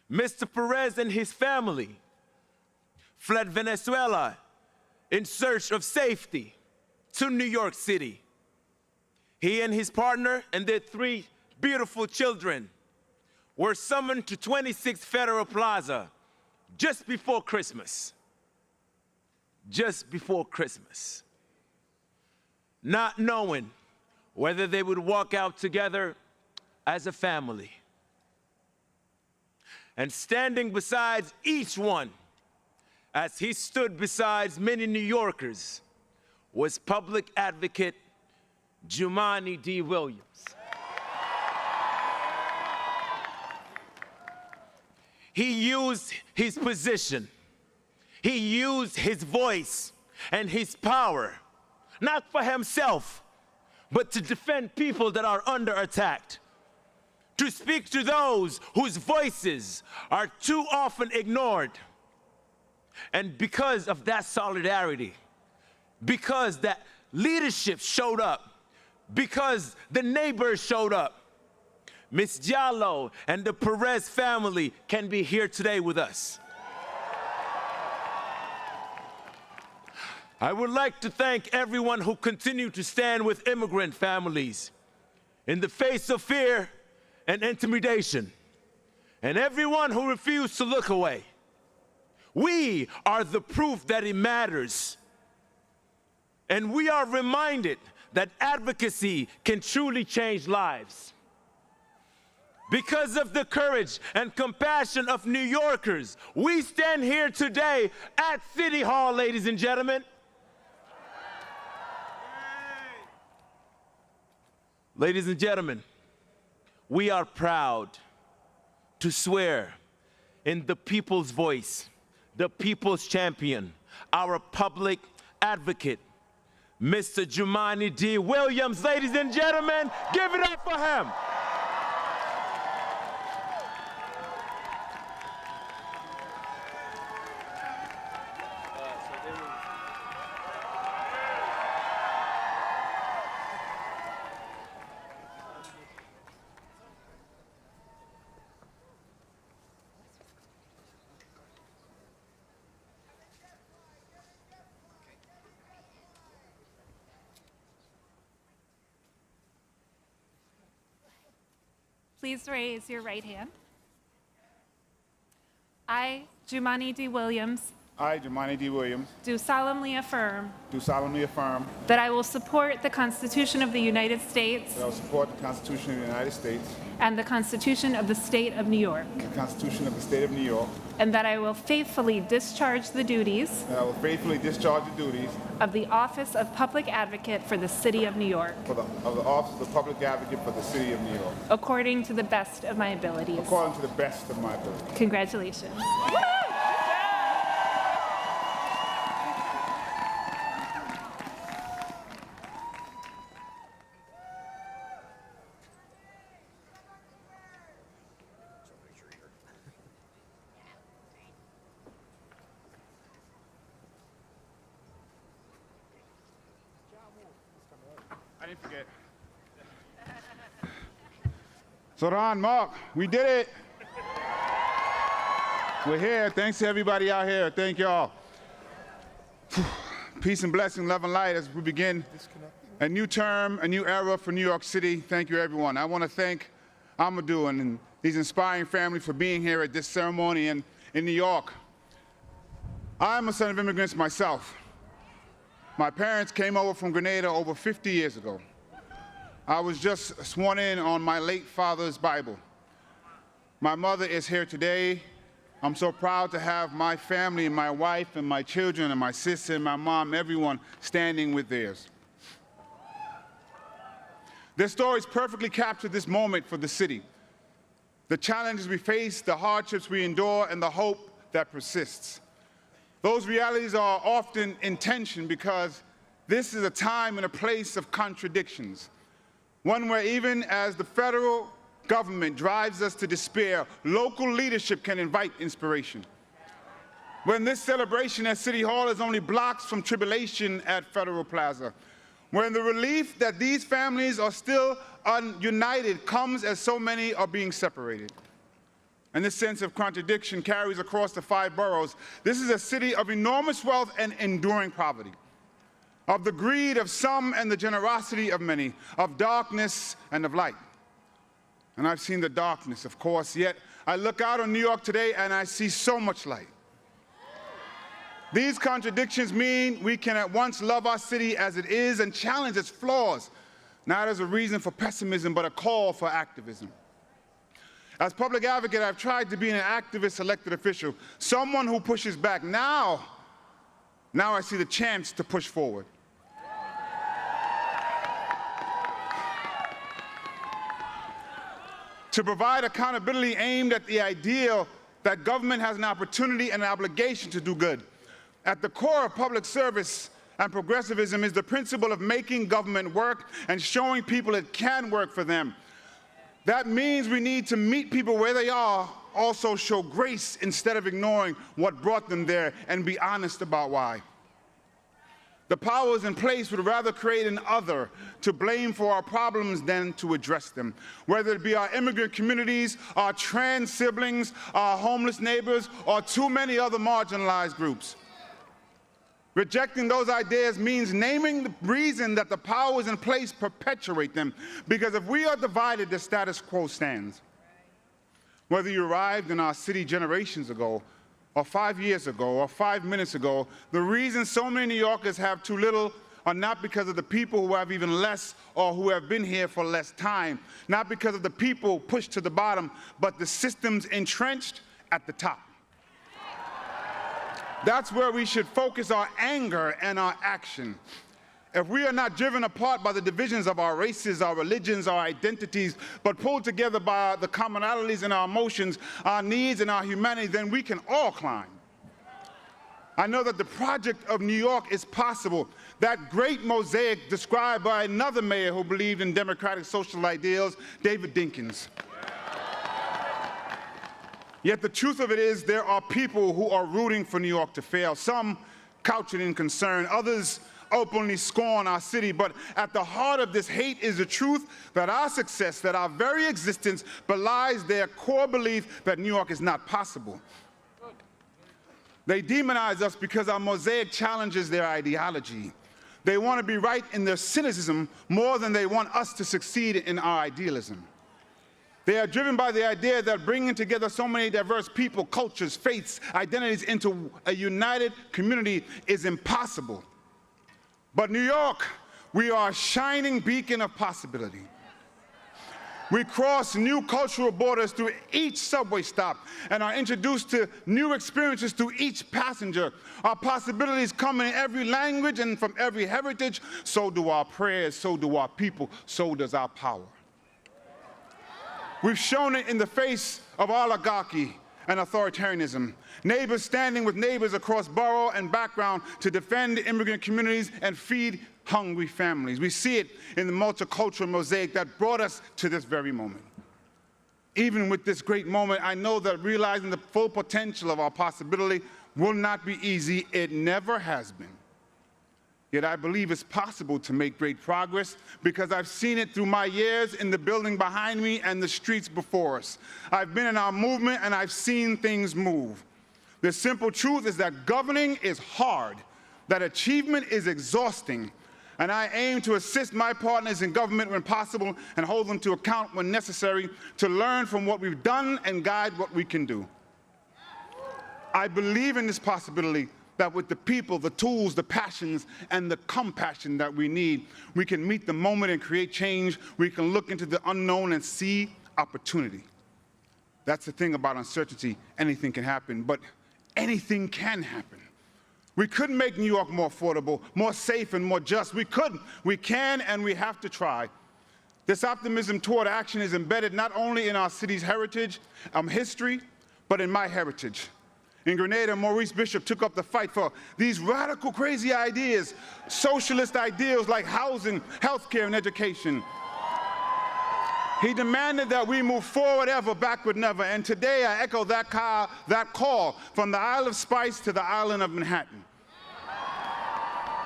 M: Mr. Perez and his family fled Venezuela in search of safety to New York City. He and his partner and their 3 beautiful children were summoned to 26 Federal Plaza just before Christmas. Just before Christmas. Not knowing whether they would walk out together as a family. And standing beside each one, as he stood beside many New Yorkers, was public advocate Jumaane D. Williams. He used his position, he used his voice and his power, not for himself, but to defend people that are under attack, to speak to those whose voices are too often ignored. And because of that solidarity, because that leadership showed up, because the neighbors showed up, Ms. Diallo and the Perez family can be here today with us. I would like to thank everyone who continued to stand with immigrant families in the face of fear and intimidation, and everyone who refused to look away. We are the proof that it matters, and we are reminded that advocacy can truly change lives. Because of the courage and compassion of New Yorkers, we stand here today at City Hall, ladies and gentlemen. Ladies and gentlemen, we are proud to swear in the people's voice, the people's champion, our public advocate, Mr. Jumaane D. Williams. Ladies and gentlemen, give it up for him.
N: Please raise your right hand. I, Jumaane D. Williams,
O: I, Jumaane D. Williams,
N: do solemnly affirm
O: that
N: I will support the Constitution of the United States
O: I will support the Constitution of the United States
N: and the Constitution of the State of New York,
O: and the Constitution of the State of New York,
N: and that I will faithfully discharge the duties
O: of
N: the Office of Public Advocate for the City of New York,
O: of the Office of Public Advocate for the City of New York,
N: according to the best of my abilities.
O: according to the best of my ability.
N: Congratulations.
O: I didn't forget. Zohran, Mark, we did it. We're here. Thanks to everybody out here. Thank y'all. Peace and blessing, love and light as we begin a new term, a new era for New York City. Thank you, everyone. I want to thank Amadou and these inspiring families for being here at this ceremony in New York. I'm a son of immigrants myself. My parents came over from Grenada over 50 years ago. I was just sworn in on my late father's Bible. My mother is here today. I'm so proud to have my family and my wife and my children and my sister and my mom, everyone standing with theirs. Their stories perfectly capture this moment for the city. The challenges we face, the hardships we endure, and the hope that persists. Those realities are often in tension because this is a time and a place of contradictions. One where even as the federal government drives us to despair, local leadership can invite inspiration. When this celebration at City Hall is only blocks from tribulation at Federal Plaza. When the relief that these families are still united comes as so many are being separated. And this sense of contradiction carries across the 5 boroughs. This is a city of enormous wealth and enduring poverty, of the greed of some and the generosity of many, of darkness and of light. And I've seen the darkness, of course, yet I look out on New York today and I see so much light. These contradictions mean we can at once love our city as it is and challenge its flaws, not as a reason for pessimism, but a call for activism. As public advocate, I've tried to be an activist elected official, someone who pushes back. Now I see the chance to push forward. To provide accountability aimed at the ideal that government has an opportunity and an obligation to do good. At the core of public service and progressivism is the principle of making government work and showing people it can work for them. That means we need to meet people where they are, also show grace instead of ignoring what brought them there, and be honest about why. The powers in place would rather create an other to blame for our problems than to address them, whether it be our immigrant communities, our trans siblings, our homeless neighbors, or too many other marginalized groups. Rejecting those ideas means naming the reason that the powers in place perpetuate them, because if we are divided, the status quo stands. Whether you arrived in our city generations ago, or 5 years ago, or 5 minutes ago, the reason so many New Yorkers have too little are not because of the people who have even less or who have been here for less time, not because of the people pushed to the bottom, but the systems entrenched at the top. That's where we should focus our anger and our action. If we are not driven apart by the divisions of our races, our religions, our identities, but pulled together by the commonalities in our emotions, our needs, and our humanity, then we can all climb. I know that the project of New York is possible. That great mosaic described by another mayor who believed in democratic social ideals, David Dinkins. Yet the truth of it is there are people who are rooting for New York to fail. Some couch it in concern, others openly scorn our city. But at the heart of this hate is the truth that our success, that our very existence belies their core belief that New York is not possible. They demonize us because our mosaic challenges their ideology. They want to be right in their cynicism more than they want us to succeed in our idealism. They are driven by the idea that bringing together so many diverse people, cultures, faiths, identities into a united community is impossible. But New York, we are a shining beacon of possibility. We cross new cultural borders through each subway stop and are introduced to new experiences through each passenger. Our possibilities come in every language and from every heritage. So do our prayers, so do our people, so does our power. We've shown it in the face of oligarchy and authoritarianism. Neighbors standing with neighbors across borough and background to defend immigrant communities and feed hungry families. We see it in the multicultural mosaic that brought us to this very moment. Even with this great moment, I know that realizing the full potential of our possibility will not be easy. It never has been. Yet I believe it's possible to make great progress because I've seen it through my years in the building behind me and the streets before us. I've been in our movement and I've seen things move. The simple truth is that governing is hard, that achievement is exhausting, and I aim to assist my partners in government when possible and hold them to account when necessary to learn from what we've done and guide what we can do. I believe in this possibility that with the people, the tools, the passions, and the compassion that we need, we can meet the moment and create change. We can look into the unknown and see opportunity. That's the thing about uncertainty. Anything can happen, but anything can happen. We could make New York more affordable, more safe, and more just. We could, we can, and we have to try. This optimism toward action is embedded not only in our city's heritage, history, but in my heritage. In Grenada, Maurice Bishop took up the fight for these radical, crazy ideas, socialist ideals like housing, healthcare, and education. He demanded that we move forward ever, backward never. And today I echo that call from the Isle of Spice to the island of Manhattan.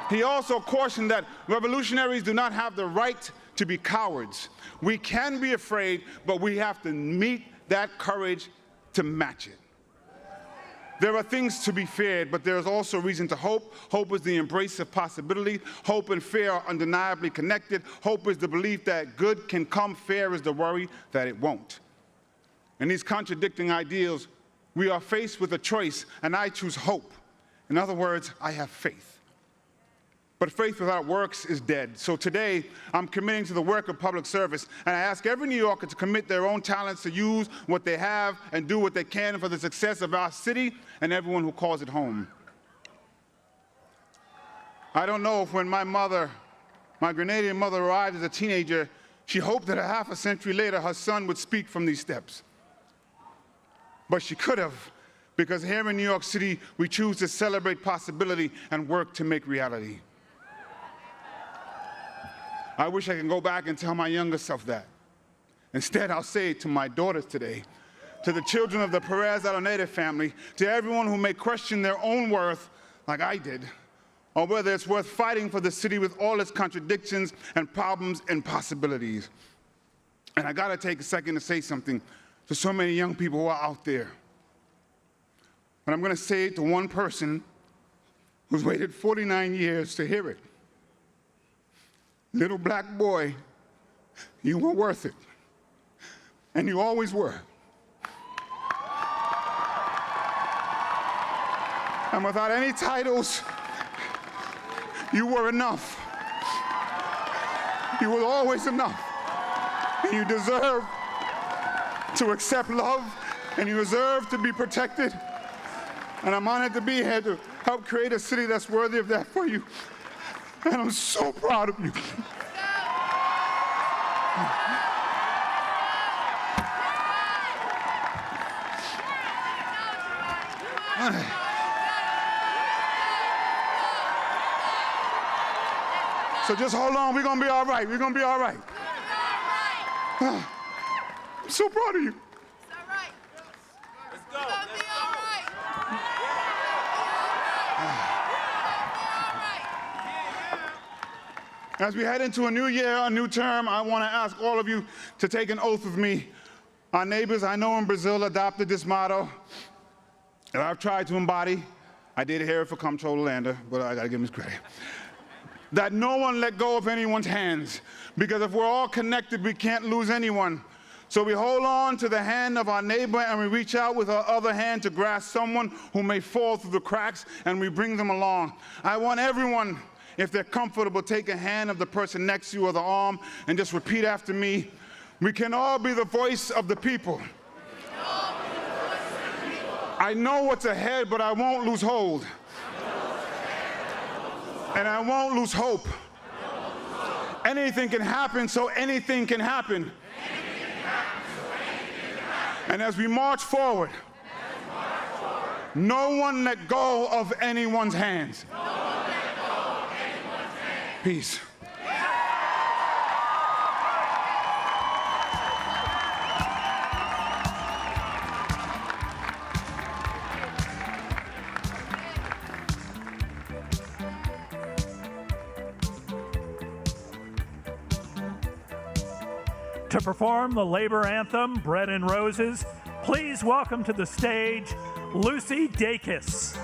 O: He also cautioned that revolutionaries do not have the right to be cowards. We can be afraid, but we have to meet that courage to match it. There are things to be feared, but there is also reason to hope. Hope is the embrace of possibility. Hope and fear are undeniably connected. Hope is the belief that good can come. Fear is the worry that it won't. In these contradicting ideals, we are faced with a choice, and I choose hope. In other words, I have faith. But faith without works is dead. So today, I'm committing to the work of public service, and I ask every New Yorker to commit their own talents to use what they have and do what they can for the success of our city and everyone who calls it home. I don't know if when my Grenadian mother arrived as a teenager, she hoped that a half a century later her son would speak from these steps. But she could have, because here in New York City, we choose to celebrate possibility and work to make reality. I wish I could go back and tell my younger self that. Instead, I'll say it to my daughters today, to the children of the Perez-Alameda family, to everyone who may question their own worth like I did, or whether it's worth fighting for the city with all its contradictions and problems and possibilities. And I gotta take a second to say something to so many young people who are out there. But I'm gonna say it to one person who's waited 49 years to hear it. Little black boy, you were worth it. And you always were. And without any titles, you were enough. You were always enough. And you deserve to accept love, and you deserve to be protected. And I'm honored to be here to help create a city that's worthy of that for you. And I'm so proud of you. So just hold on, we're gonna be all right. We're gonna be all right. I'm so proud of you.
J: It's all right.
M: Let's go.
J: It's gonna be all right.
O: As we head into a new year, a new term, I want to ask all of you to take an oath with me. Our neighbors, I know in Brazil, adopted this motto that I've tried to embody. I did hear it for Comptroller, but I got to give him his credit. That no one let go of anyone's hands, because if we're all connected, we can't lose anyone. So we hold on to the hand of our neighbor and we reach out with our other hand to grasp someone who may fall through the cracks, and we bring them along. I want everyone, if they're comfortable, take a hand of the person next to you or the arm and just repeat after me. We can all be the voice of the people. I know what's ahead, but I won't lose hold. And I won't lose hope. Anything can happen, so anything can happen. And as we march forward, no one let go of anyone's hands. Peace.
C: To perform the labor anthem, Bread and Roses, please welcome to the stage Lucy Dacus.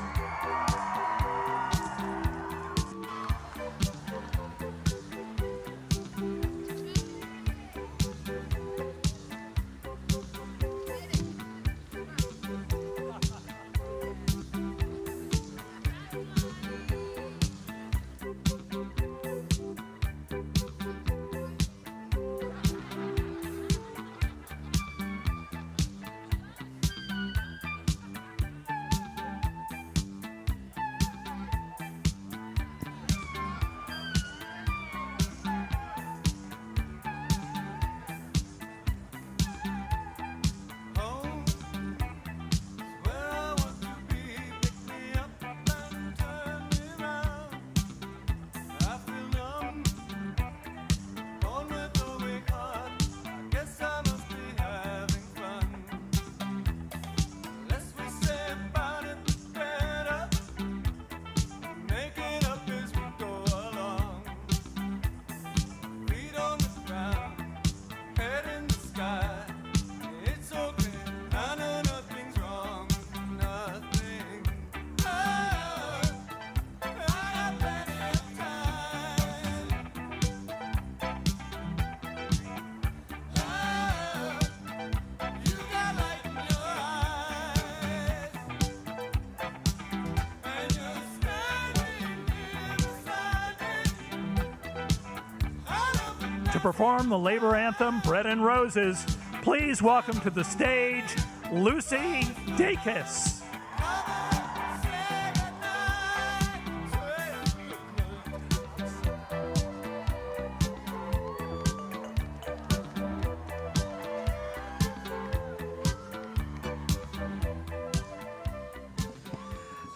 C: perform the labor anthem, Bread and Roses, please welcome to the stage, Lucy Dacus.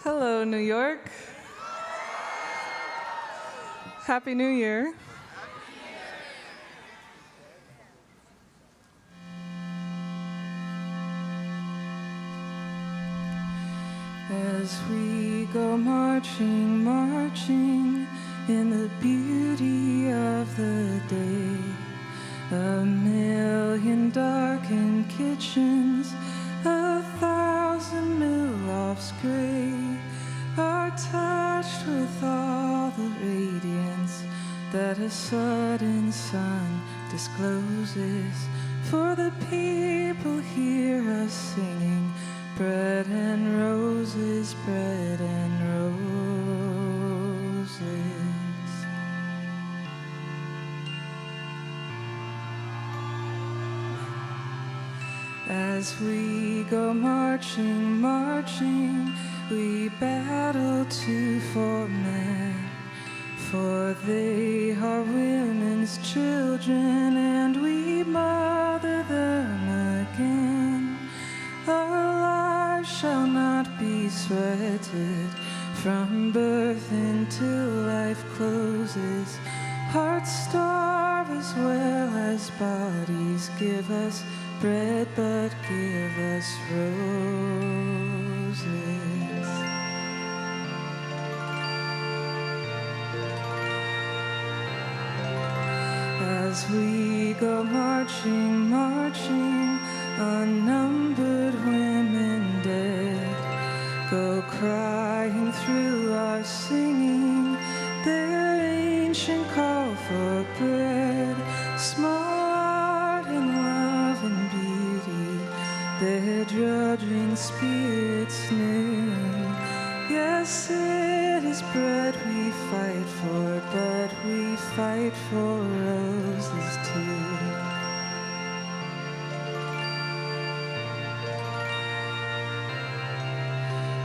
P: Hello, New York. Happy New Year. As we go marching, marching in the beauty of the day, a million darkened kitchens, 1,000 mill-lofts gray, are touched with all the radiance that a sudden sun discloses. For the people hear us singing, bread and roses, bread and roses. As we go marching, marching, we battle too for men, for they are women's children, and we mother them again. Our lives shall not be sweated from birth until life closes. Hearts starve as well as bodies. Give us bread, but give us roses. As we go marching, marching, unnumbered women dead go crying through our singing their ancient call for bread, small art in love and beauty, their drudging spirits new. Yes, it is bread we fight for, but we fight for roses too.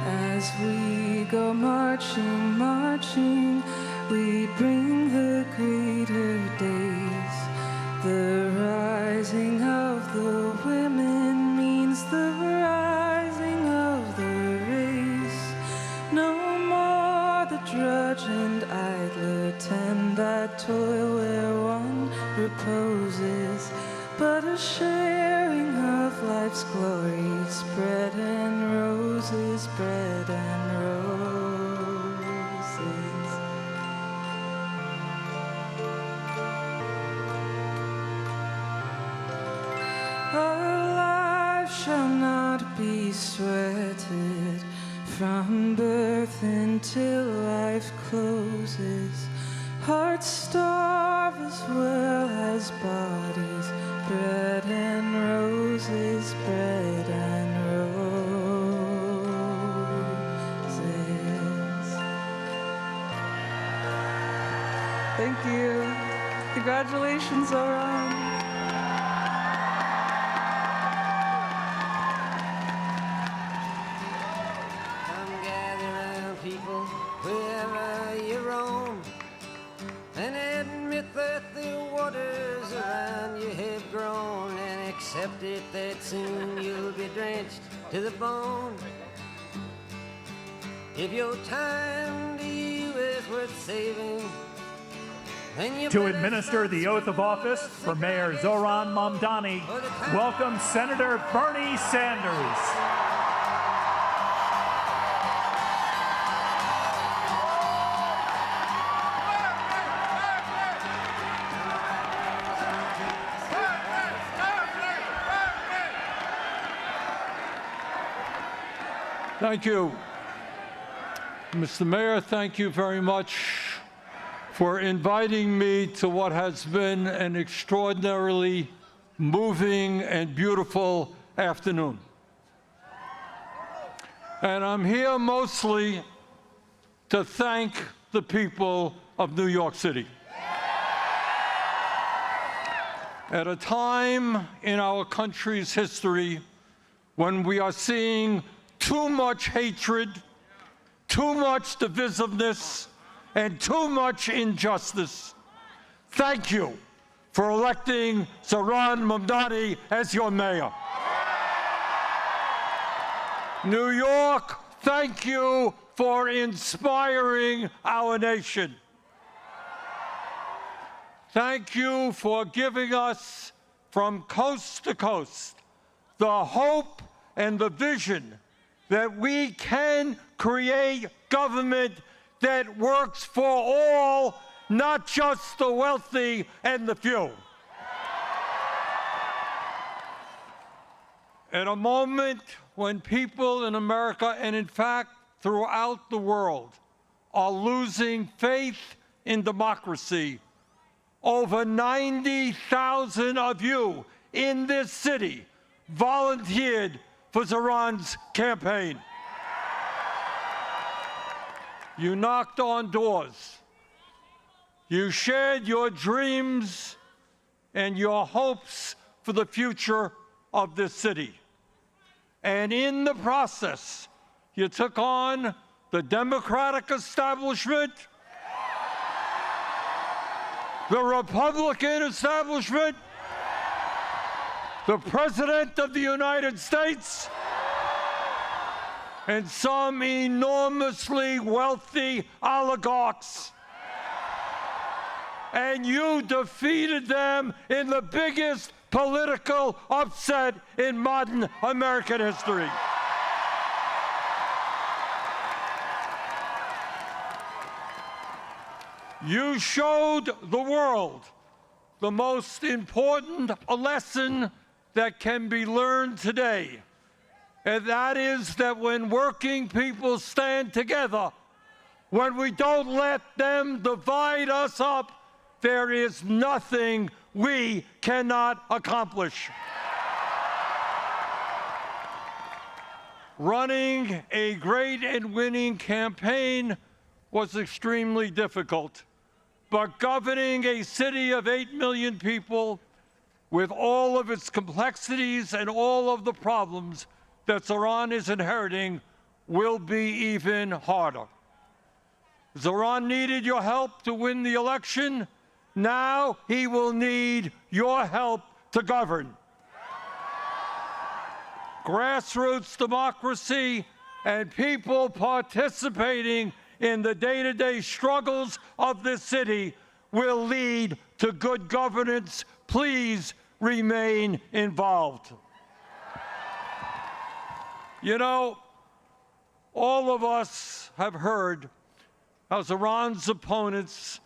P: As we go marching, marching, we bring the greater days. The rising of the women means the rising of the race. No more the drudge and idler tend that toil where one reposes, but a sharing of life's glories, bread and roses, bread and roses. Our lives shall not be sweated from birth until life closes. Hearts starve as well as bodies, bread and roses, bread and roses. Thank you. Congratulations, Zohran.
G: Come gather round, people, wherever you roam, and admit that the waters around you have grown, and accept it that soon you'll be drenched to the bone. If your time to you is worth saving, then you
C: To administer the oath of office for Mayor Zohran Mamdani, welcome Senator Bernie Sanders.
Q: Thank you. Mr. Mayor, thank you very much for inviting me to what has been an extraordinarily moving and beautiful afternoon. And I'm here mostly to thank the people of New York City. At a time in our country's history when we are seeing too much hatred, too much divisiveness, and too much injustice, thank you for electing Zohran Mamdani as your mayor. New York, thank you for inspiring our nation. Thank you for giving us, from coast to coast, the hope and the vision that we can create government that works for all, not just the wealthy and the few. At a moment when people in America, and in fact throughout the world, are losing faith in democracy, over 90,000 of you in this city volunteered for Zohran's campaign. You knocked on doors. You shared your dreams and your hopes for the future of this city. And in the process, you took on the Democratic establishment, the Republican establishment, the President of the United States, and some enormously wealthy oligarchs. And you defeated them in the biggest political upset in modern American history. You showed the world the most important lesson that can be learned today, and that is that when working people stand together, when we don't let them divide us up, there is nothing we cannot accomplish. Running a great and winning campaign was extremely difficult. But governing a city of 8 million people with all of its complexities and all of the problems that Zohran is inheriting will be even harder. Zohran needed your help to win the election. Now he will need your help to govern. Grassroots democracy and people participating in the day-to-day struggles of this city will lead to good governance. Please remain involved. You know, all of us have heard how Zohran's opponents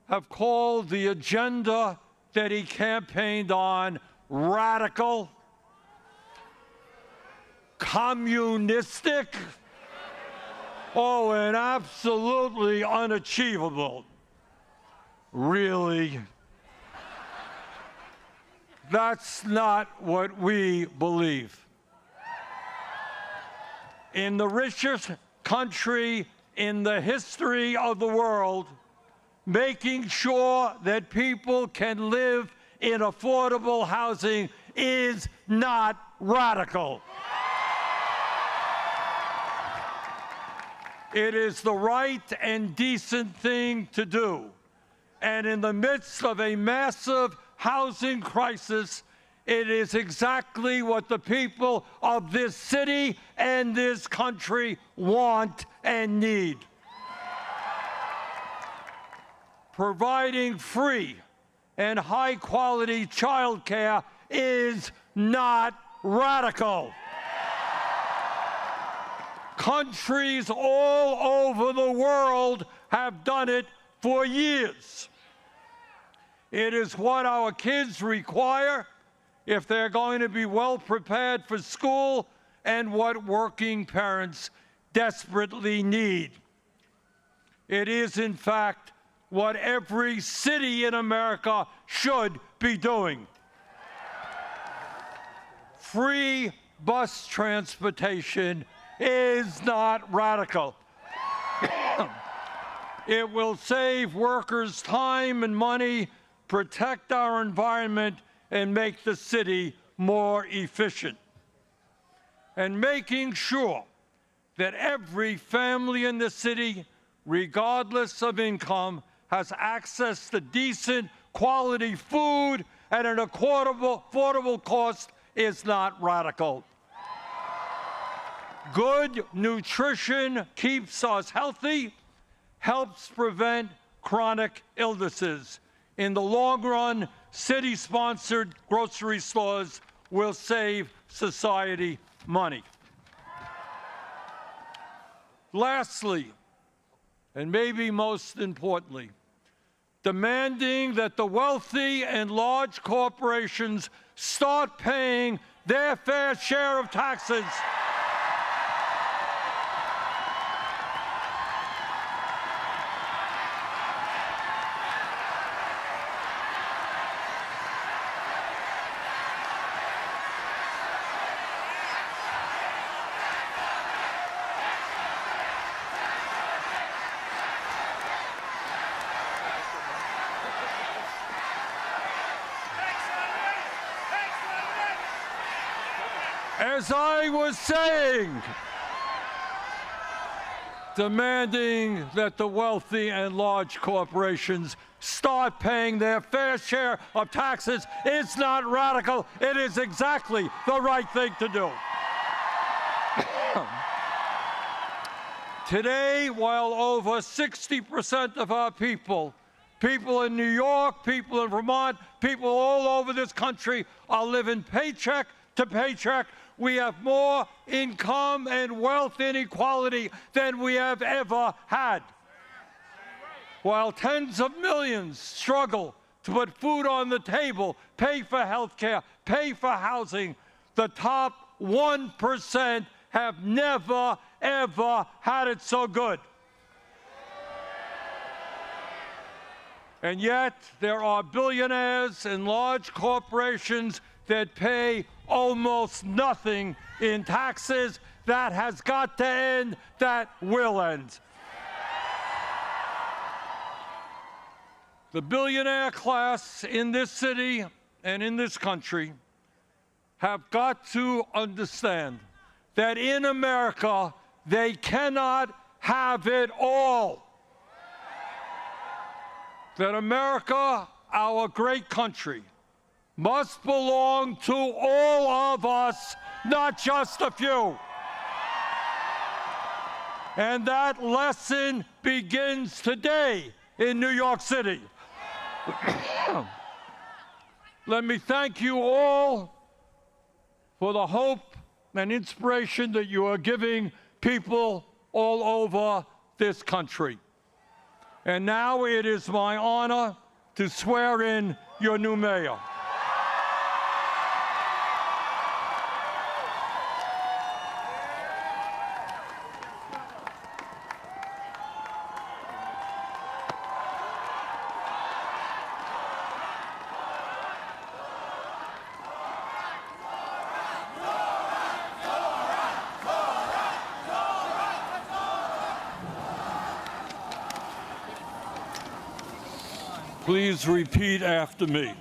Q: have called the agenda that he campaigned on radical, communistic, and absolutely unachievable. Really? That's not what we believe. In the richest country in the history of the world, making sure that people can live in affordable housing is not radical. It is the right and decent thing to do. And in the midst of a massive housing crisis, it is exactly what the people of this city and this country want and need. Providing free and high-quality child care is not radical. Countries all over the world have done it for years. It is what our kids require if they're going to be well prepared for school, and what working parents desperately need. It is, in fact, what every city in America should be doing. Free bus transportation is not radical. It will save workers time and money, protect our environment, and make the city more efficient. And making sure that every family in the city, regardless of income, has access to decent, quality food at an affordable cost is not radical. Good nutrition keeps us healthy, helps prevent chronic illnesses. In the long run, city-sponsored grocery stores will save society money. Lastly, and maybe most importantly, demanding that the wealthy and large corporations start paying their fair share of taxes. As I was saying, demanding that the wealthy and large corporations start paying their fair share of taxes is not radical. It is exactly the right thing to do. Today, while over 60% of our people in New York, people in Vermont, people all over this country are living paycheck to paycheck, we have more income and wealth inequality than we have ever had. While tens of millions struggle to put food on the table, pay for health care, pay for housing, the top 1% have never, ever had it so good. And yet, there are billionaires and large corporations that pay almost nothing in taxes. That has got to end. That will end. The billionaire class in this city and in this country have got to understand that in America, they cannot have it all. That America, our great country, must belong to all of us, not just a few. And that lesson begins today in New York City. Let me thank you all for the hope and inspiration that you are giving people all over this country. And now it is my honor to swear in your new mayor. Please repeat after me.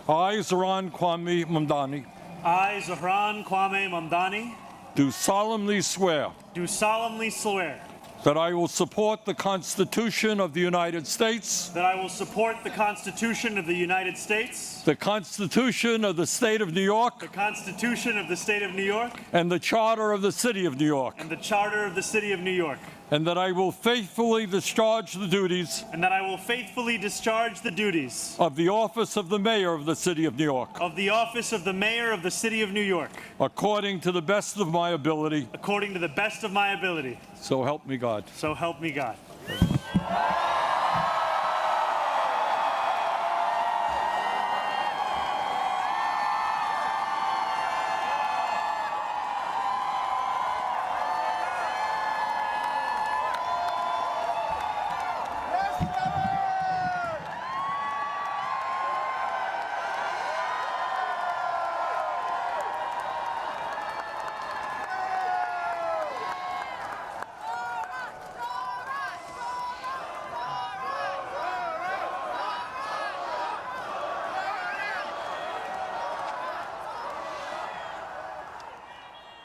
Q: I, Zohran Mamdani.
A: I, Zohran Mamdani.
Q: Do solemnly swear.
A: Do solemnly swear.
Q: That I will support the Constitution of the United States.
A: That I will support the Constitution of the United States.
Q: The Constitution of the State of New York.
A: The Constitution of the State of New York.
Q: And the Charter of the City of New York.
A: And the Charter of the City of New York.
Q: And that I will faithfully discharge the duties.
A: And that I will faithfully discharge the duties.
Q: Of the office of the Mayor of the City of New York.
A: Of the office of the Mayor of the City of New York.
Q: According to the best of my ability.
A: According to the best of my ability.
Q: So help me God.
A: So help me God.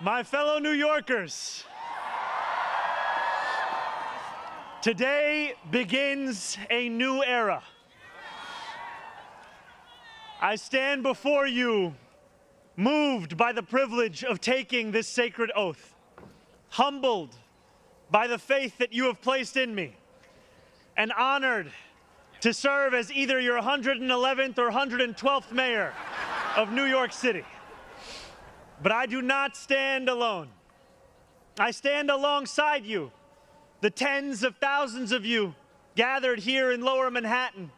A: My fellow New Yorkers, today begins a new era. I stand before you, moved by the privilege of taking this sacred oath, humbled by the faith that you have placed in me, and honored to serve as either your 111th or 112th mayor of New York City. But I do not stand alone. I stand alongside you, the tens of thousands of you gathered here in Lower Manhattan,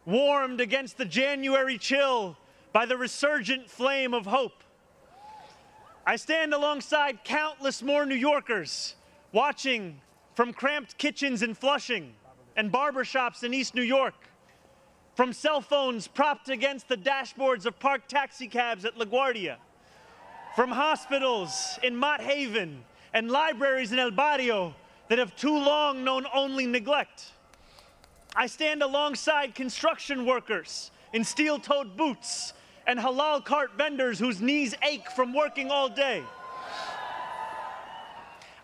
A: warmed against the January chill by the resurgent flame of hope. I stand alongside countless more New Yorkers watching from cramped kitchens in Flushing and barbershops in East New York, from cell phones propped against the dashboards of parked taxicabs at LaGuardia, from hospitals in Mott Haven and libraries in El Barrio that have too long known only neglect. I stand alongside construction workers in steel-toed boots and halal cart vendors whose knees ache from working all day.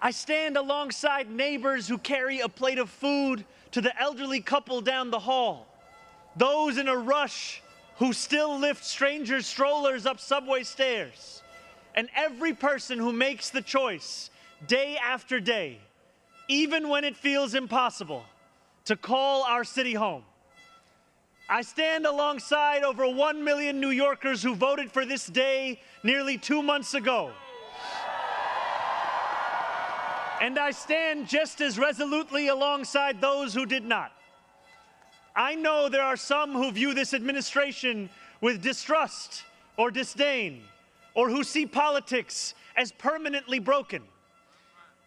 A: I stand alongside neighbors who carry a plate of food to the elderly couple down the hall, those in a rush who still lift strangers' strollers up subway stairs, and every person who makes the choice day after day, even when it feels impossible, to call our city home. I stand alongside over 1 million New Yorkers who voted for this day nearly 2 months ago. And I stand just as resolutely alongside those who did not. I know there are some who view this administration with distrust or disdain, or who see politics as permanently broken.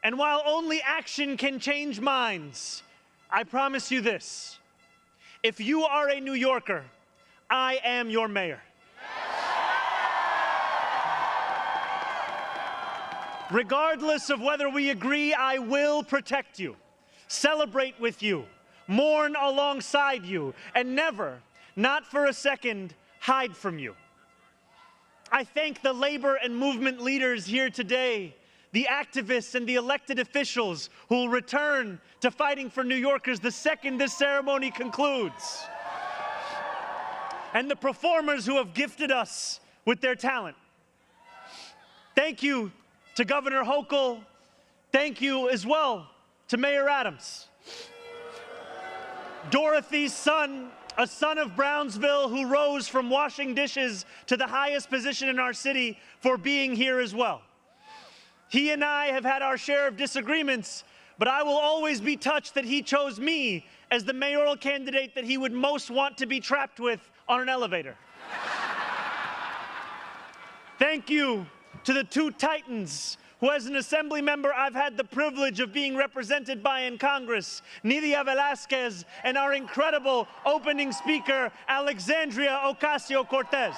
A: And while only action can change minds, I promise you this: if you are a New Yorker, I am your mayor. Regardless of whether we agree, I will protect you, celebrate with you, mourn alongside you, and never, not for a second, hide from you. I thank the labor and movement leaders here today, the activists and the elected officials who will return to fighting for New Yorkers the second this ceremony concludes, and the performers who have gifted us with their talent. Thank you to Governor Hochul. Thank you as well to Mayor Adams. Dorothy's son, a son of Brownsville who rose from washing dishes to the highest position in our city, for being here as well. He and I have had our share of disagreements, but I will always be touched that he chose me as the mayoral candidate that he would most want to be trapped with on an elevator. Thank you to the two titans who, as an assembly member, I've had the privilege of being represented by in Congress, Nydia Velázquez and our incredible opening speaker, Alexandria Ocasio-Cortez.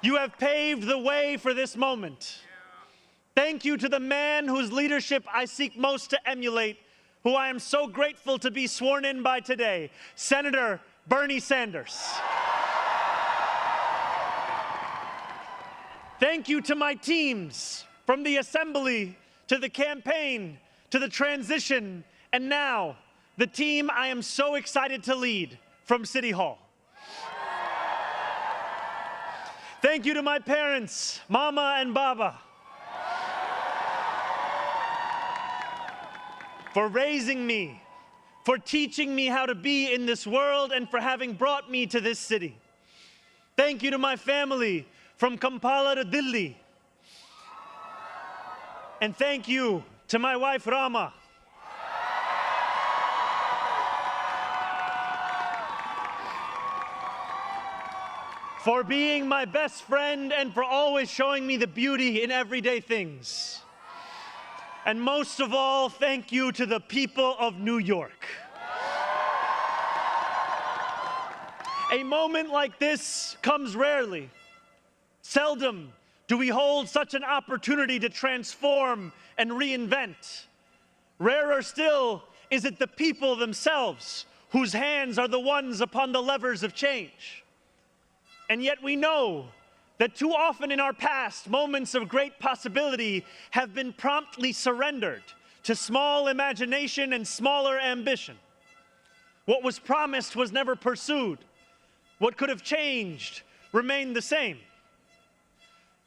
A: You have paved the way for this moment. Thank you to the man whose leadership I seek most to emulate, who I am so grateful to be sworn in by today, Senator Bernie Sanders. Thank you to my teams, from the assembly to the campaign to the transition, and now the team I am so excited to lead from City Hall. Thank you to my parents, Mama and Baba, for raising me, for teaching me how to be in this world, and for having brought me to this city. Thank you to my family, from Kampala to Delhi. And thank you to my wife, Rama. For being my best friend and for always showing me the beauty in everyday things. And most of all, thank you to the people of New York. A moment like this comes rarely. Seldom do we hold such an opportunity to transform and reinvent. Rarer still is it the people themselves whose hands are the ones upon the levers of change. And yet we know that too often in our past, moments of great possibility have been promptly surrendered to small imagination and smaller ambition. What was promised was never pursued. What could have changed remained the same.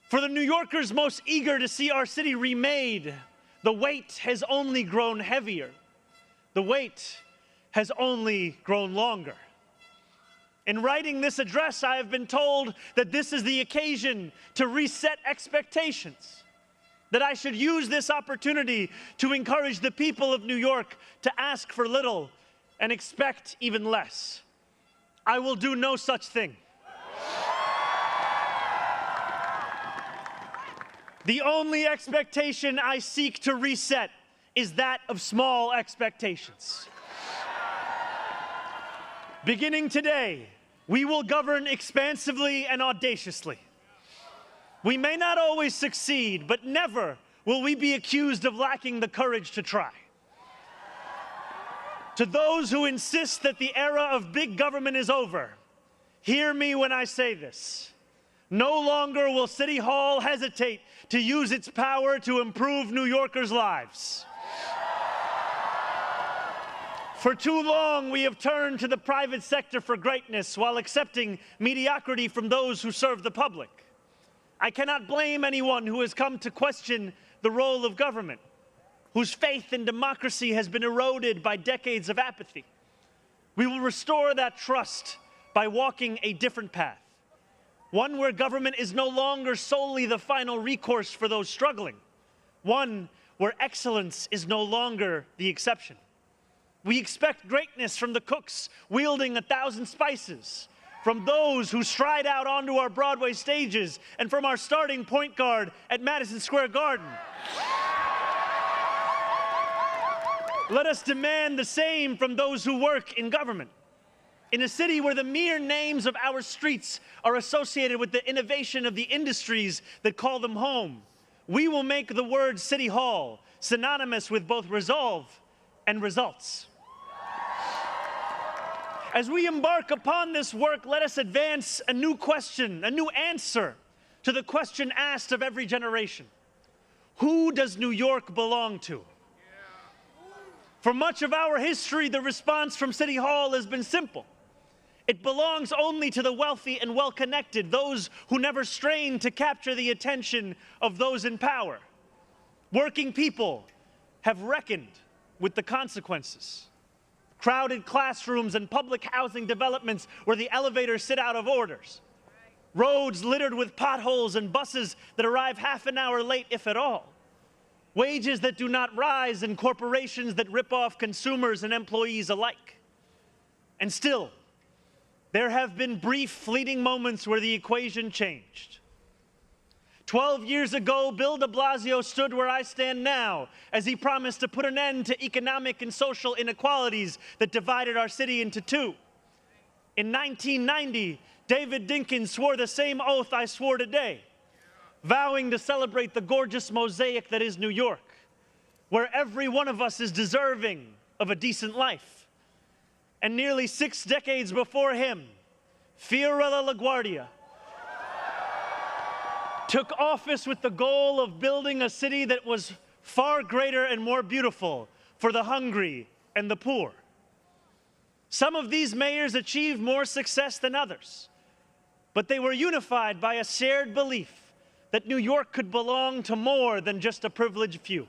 A: For the New Yorkers most eager to see our city remade, the weight has only grown heavier. The wait has only grown longer. In writing this address, I have been told that this is the occasion to reset expectations, that I should use this opportunity to encourage the people of New York to ask for little and expect even less. I will do no such thing. The only expectation I seek to reset is that of small expectations. Beginning today, we will govern expansively and audaciously. We may not always succeed, but never will we be accused of lacking the courage to try. To those who insist that the era of big government is over, hear me when I say this. No longer will City Hall hesitate to use its power to improve New Yorkers' lives. For too long, we have turned to the private sector for greatness while accepting mediocrity from those who serve the public. I cannot blame anyone who has come to question the role of government, whose faith in democracy has been eroded by decades of apathy. We will restore that trust by walking a different path, one where government is no longer solely the final recourse for those struggling, one where excellence is no longer the exception. We expect greatness from the cooks wielding 1,000 spices, from those who stride out onto our Broadway stages, and from our starting point guard at Madison Square Garden. Let us demand the same from those who work in government. In a city where the mere names of our streets are associated with the innovation of the industries that call them home, we will make the word City Hall synonymous with both resolve and results. As we embark upon this work, let us advance a new question, a new answer to the question asked of every generation. Who does New York belong to? For much of our history, the response from City Hall has been simple. It belongs only to the wealthy and well-connected, those who never strain to capture the attention of those in power. Working people have reckoned with the consequences. Crowded classrooms and public housing developments where the elevators sit out of orders. Roads littered with potholes and buses that arrive half an hour late, if at all. Wages that do not rise and corporations that rip off consumers and employees alike. And still, there have been brief, fleeting moments where the equation changed. 12 years ago, Bill de Blasio stood where I stand now as he promised to put an end to economic and social inequalities that divided our city into two. In 1990, David Dinkins swore the same oath I swore today, vowing to celebrate the gorgeous mosaic that is New York, where every one of us is deserving of a decent life. And nearly 6 decades before him, Fiorella LaGuardia took office with the goal of building a city that was far greater and more beautiful for the hungry and the poor. Some of these mayors achieved more success than others, but they were unified by a shared belief that New York could belong to more than just a privileged few.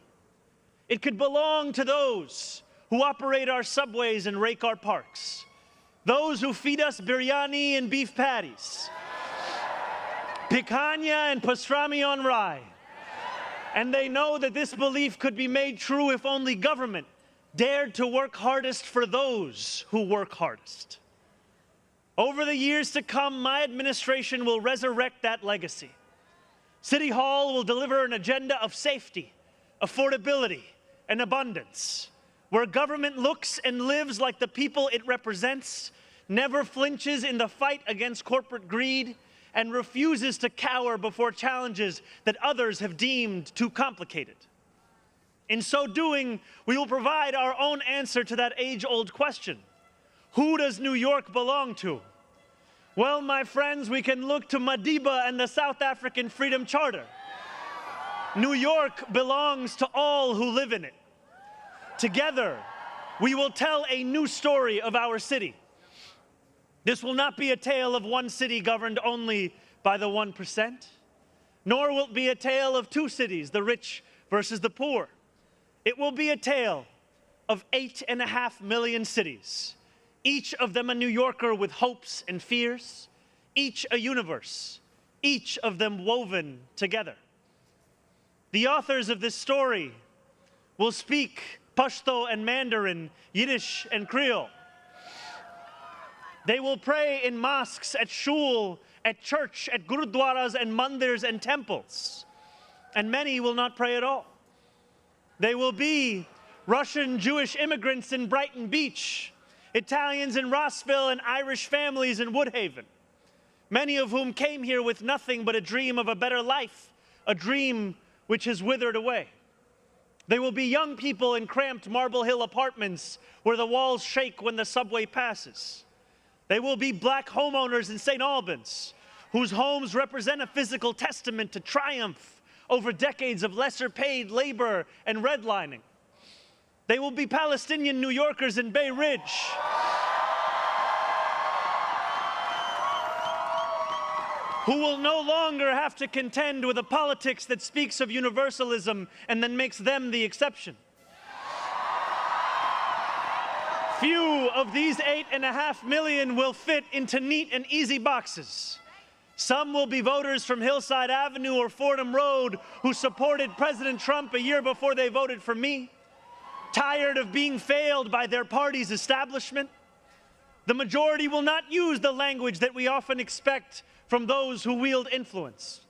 A: It could belong to those who operate our subways and rake our parks, those who feed us biryani and beef patties, picanha and pastrami on rye. And they know that this belief could be made true if only government dared to work hardest for those who work hardest. Over the years to come, my administration will resurrect that legacy. City Hall will deliver an agenda of safety, affordability, and abundance, where government looks and lives like the people it represents, never flinches in the fight against corporate greed, and refuses to cower before challenges that others have deemed too complicated. In so doing, we will provide our own answer to that age-old question. Who does New York belong to? Well, my friends, we can look to Madiba and the South African Freedom Charter. New York belongs to all who live in it. Together, we will tell a new story of our city. This will not be a tale of one city governed only by the 1%, nor will it be a tale of two cities, the rich versus the poor. It will be a tale of 8.5 million cities, each of them a New Yorker with hopes and fears, each a universe, each of them woven together. The authors of this story will speak Pashto and Mandarin, Yiddish and Creole. They will pray in mosques, at shul, at church, at gurudwaras and mandirs and temples. And many will not pray at all. They will be Russian Jewish immigrants in Brighton Beach, Italians in Rossville, and Irish families in Woodhaven, many of whom came here with nothing but a dream of a better life, a dream which has withered away. They will be young people in cramped Marble Hill apartments where the walls shake when the subway passes. They will be black homeowners in St. Albans, whose homes represent a physical testament to triumph over decades of lesser-paid labor and redlining. They will be Palestinian New Yorkers in Bay Ridge, who will no longer have to contend with a politics that speaks of universalism and then makes them the exception. Few of these 8.5 million will fit into neat and easy boxes. Some will be voters from Hillside Avenue or Fordham Road who supported President Trump a year before they voted for me, tired of being failed by their party's establishment. The majority will not use the language that we often expect from those who wield influence.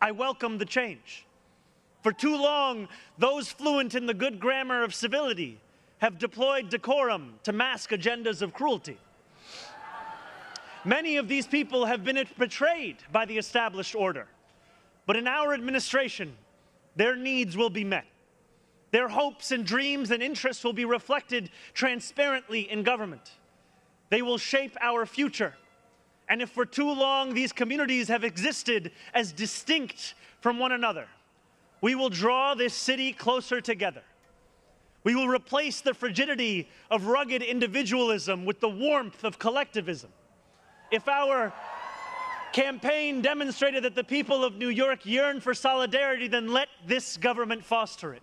A: I welcome the change. For too long, those fluent in the good grammar of civility have deployed decorum to mask agendas of cruelty. Many of these people have been betrayed by the established order. But in our administration, their needs will be met. Their hopes and dreams and interests will be reflected transparently in government. They will shape our future. And if for too long these communities have existed as distinct from one another, we will draw this city closer together. We will replace the frigidity of rugged individualism with the warmth of collectivism. If our campaign demonstrated that the people of New York yearn for solidarity, then let this government foster it.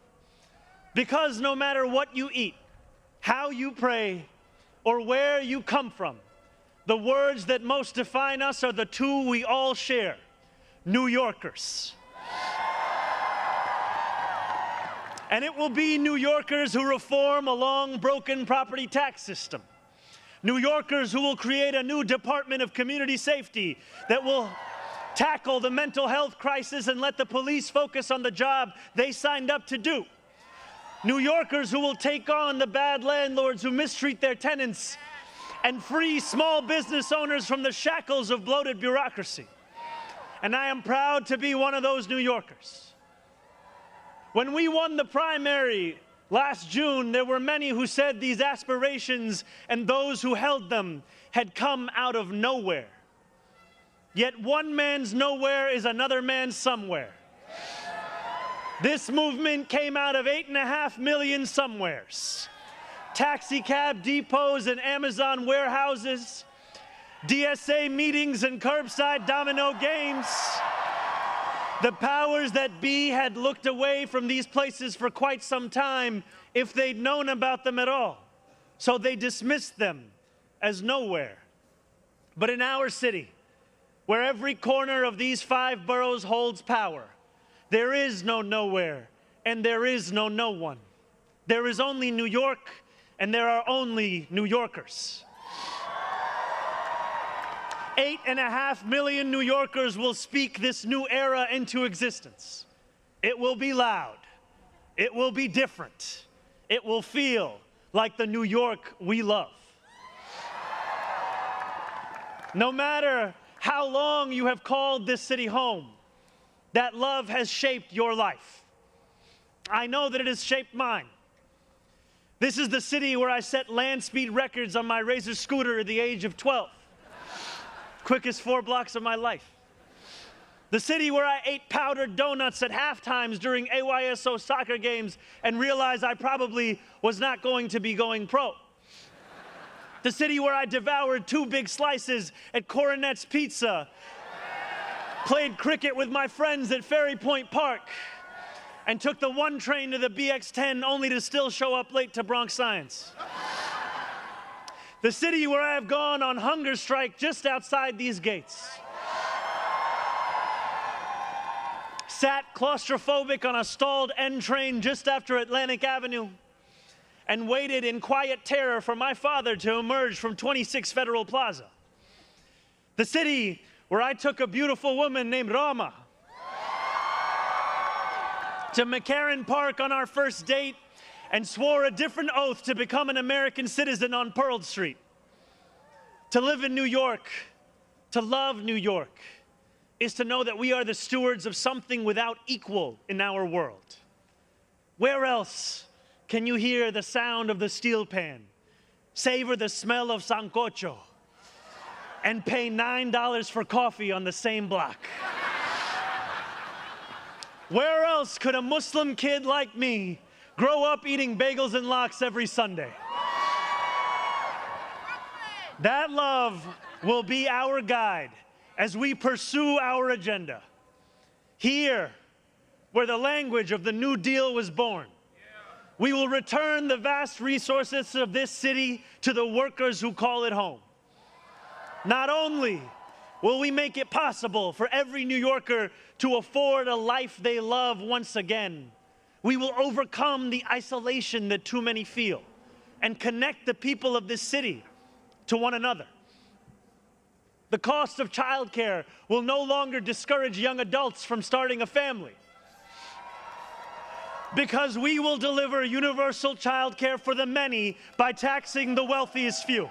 A: Because no matter what you eat, how you pray, or where you come from, the words that most define us are the two we all share: New Yorkers. And it will be New Yorkers who reform a long-broken property tax system. New Yorkers who will create a new Department of Community Safety that will tackle the mental health crisis and let the police focus on the job they signed up to do. New Yorkers who will take on the bad landlords who mistreat their tenants and free small business owners from the shackles of bloated bureaucracy. And I am proud to be one of those New Yorkers. When we won the primary last June, there were many who said these aspirations and those who held them had come out of nowhere. Yet one man's nowhere is another man's somewhere. This movement came out of 8.5 million somewheres. Taxi cab depots and Amazon warehouses, DSA meetings and curbside domino games. The powers that be had looked away from these places for quite some time if they'd known about them at all. So they dismissed them as nowhere. But in our city, where every corner of these 5 boroughs holds power, there is no nowhere and there is no no one. There is only New York and there are only New Yorkers. 8.5 million New Yorkers will speak this new era into existence. It will be loud. It will be different. It will feel like the New York we love. No matter how long you have called this city home, that love has shaped your life. I know that it has shaped mine. This is the city where I set land speed records on my Razor scooter at the age of 12. quickest 4 blocks of my life. The city where I ate powdered donuts at halftimes during AYSO soccer games and realized I probably was not going to be going pro. The city where I devoured 2 big slices at Coronet's Pizza, played cricket with my friends at Ferry Point Park, and took the 1 train to the BX10 only to still show up late to Bronx Science. The city where I have gone on hunger strike just outside these gates. Sat claustrophobic on a stalled N train just after Atlantic Avenue and waited in quiet terror for my father to emerge from 26 Federal Plaza. The city where I took a beautiful woman named Rama to McCarran Park on our first date and swore a different oath to become an American citizen on Pearl Street. To live in New York, to love New York, is to know that we are the stewards of something without equal in our world. Where else can you hear the sound of the steel pan, savor the smell of sancocho, and pay $9 for coffee on the same block? Where else could a Muslim kid like me grow up eating bagels and lox every Sunday? That love will be our guide as we pursue our agenda. Here, where the language of the New Deal was born, we will return the vast resources of this city to the workers who call it home. Not only will we make it possible for every New Yorker to afford a life they love once again, we will overcome the isolation that too many feel and connect the people of this city to one another. The cost of childcare will no longer discourage young adults from starting a family, because we will deliver universal childcare for the many by taxing the wealthiest few.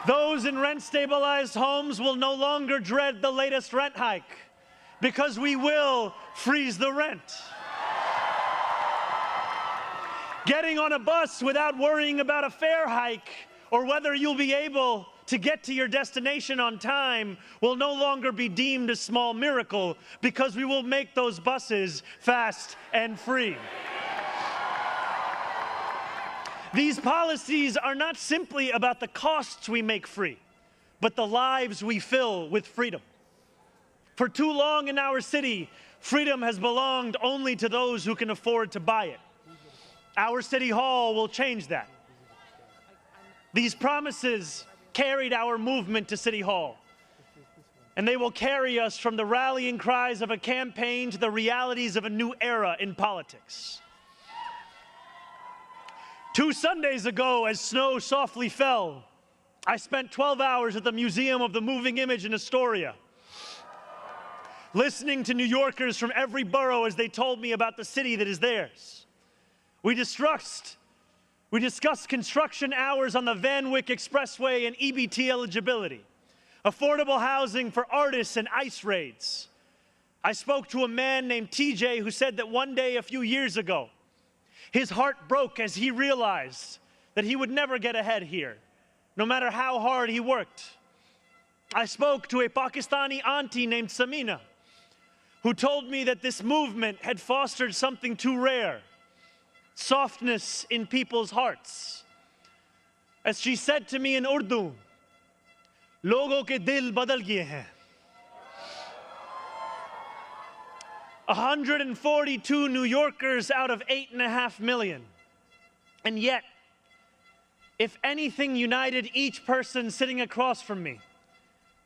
A: Those in rent-stabilized homes will no longer dread the latest rent hike, because we will freeze the rent. Getting on a bus without worrying about a fare hike or whether you'll be able to get to your destination on time will no longer be deemed a small miracle, because we will make those buses fast and free. These policies are not simply about the costs we make free, but the lives we fill with freedom. For too long in our city, freedom has belonged only to those who can afford to buy it. Our city hall will change that. These promises carried our movement to City Hall, and they will carry us from the rallying cries of a campaign to the realities of a new era in politics. 2 Sundays ago, as snow softly fell, I spent 12 hours at the Museum of the Moving Image in Astoria, listening to New Yorkers from every borough as they told me about the city that is theirs. We discussed construction hours on the Van Wyck Expressway and EBT eligibility, affordable housing for artists and ICE raids. I spoke to a man named TJ who said that one day a few years ago, his heart broke as he realized that he would never get ahead here, no matter how hard he worked. I spoke to a Pakistani auntie named Samina, who told me that this movement had fostered something too rare: softness in people's hearts. As she said to me in Urdu, "Logo ke dil badal gaye hain." 142 New Yorkers out of 8.5 million. And yet, if anything united each person sitting across from me,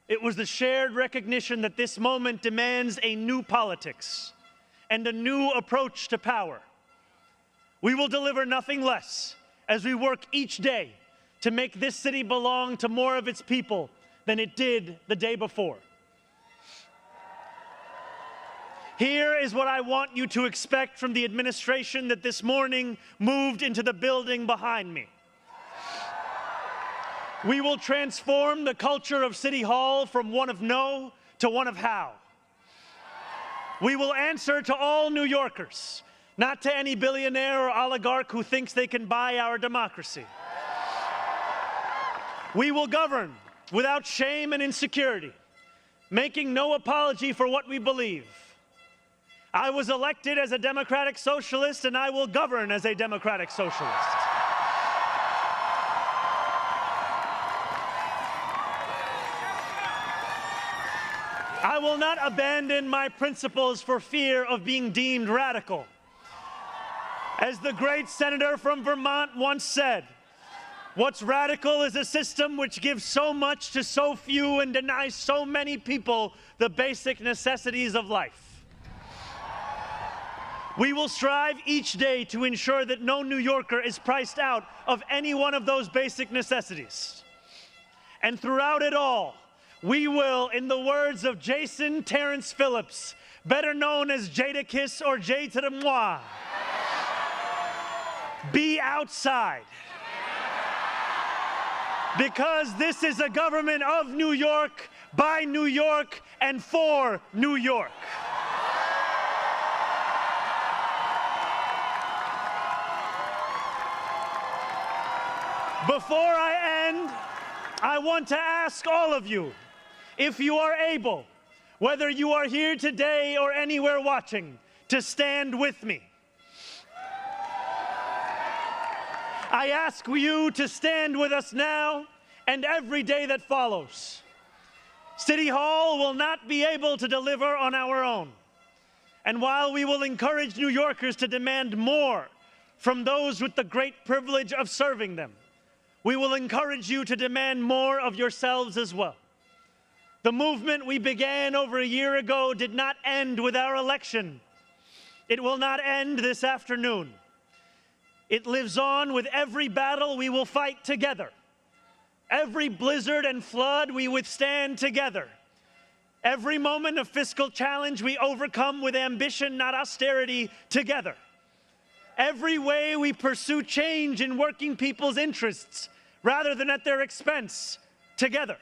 A: it was the shared recognition that this moment demands a new politics and a new approach to power. We will deliver nothing less as we work each day to make this city belong to more of its people than it did the day before. Here is what I want you to expect from the administration that this morning moved into the building behind me. We will transform the culture of City Hall from one of no to one of how. We will answer to all New Yorkers, not to any billionaire or oligarch who thinks they can buy our democracy. We will govern without shame and insecurity, making no apology for what we believe. I was elected as a democratic socialist, and I will govern as a democratic socialist. I will not abandon my principles for fear of being deemed radical. As the great senator from Vermont once said, what's radical is a system which gives so much to so few and denies so many people the basic necessities of life. We will strive each day to ensure that no New Yorker is priced out of any one of those basic necessities. And throughout it all, we will, in the words of Jason Terrence Phillips, better known as Jadakiss or Jay to the moi, be outside. Because this is a government of New York, by New York, and for New York. Before I end, I want to ask all of you, if you are able, whether you are here today or anywhere watching, to stand with me. I ask you to stand with us now and every day that follows. City Hall will not be able to deliver on our own. And while we will encourage New Yorkers to demand more from those with the great privilege of serving them, we will encourage you to demand more of yourselves as well. The movement we began over a year ago did not end with our election. It will not end this afternoon. It lives on with every battle we will fight together. Every blizzard and flood we withstand together. Every moment of fiscal challenge we overcome with ambition, not austerity, together. Every way we pursue change in working people's interests rather than at their expense, together.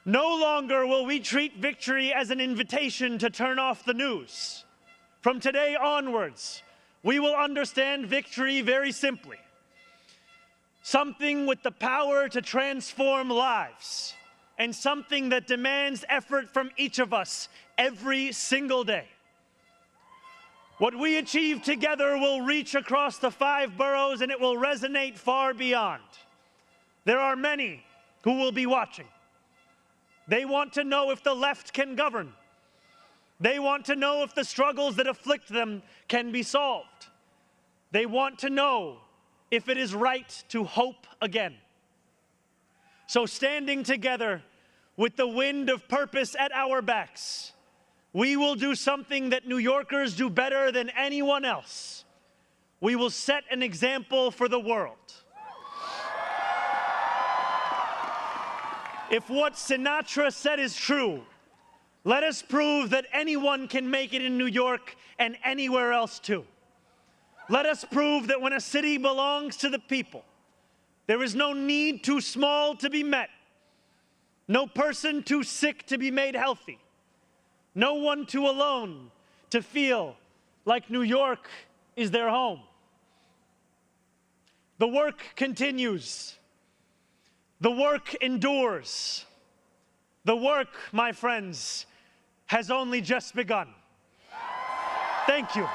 A: No longer will we treat victory as an invitation to turn off the news. From today onwards, we will understand victory very simply. Something with the power to transform lives, and something that demands effort from each of us every single day. What we achieve together will reach across the 5 boroughs, and it will resonate far beyond. There are many who will be watching. They want to know if the left can govern. They want to know if the struggles that afflict them can be solved. They want to know if it is right to hope again. So standing together with the wind of purpose at our backs, we will do something that New Yorkers do better than anyone else. We will set an example for the world. If what Sinatra said is true, let us prove that anyone can make it in New York and anywhere else too. Let us prove that when a city belongs to the people, there is no need too small to be met, no person too sick to be made healthy, no one too alone to feel like New York is their home. The work continues. The work endures. The work, my friends, has only just begun. Thank you.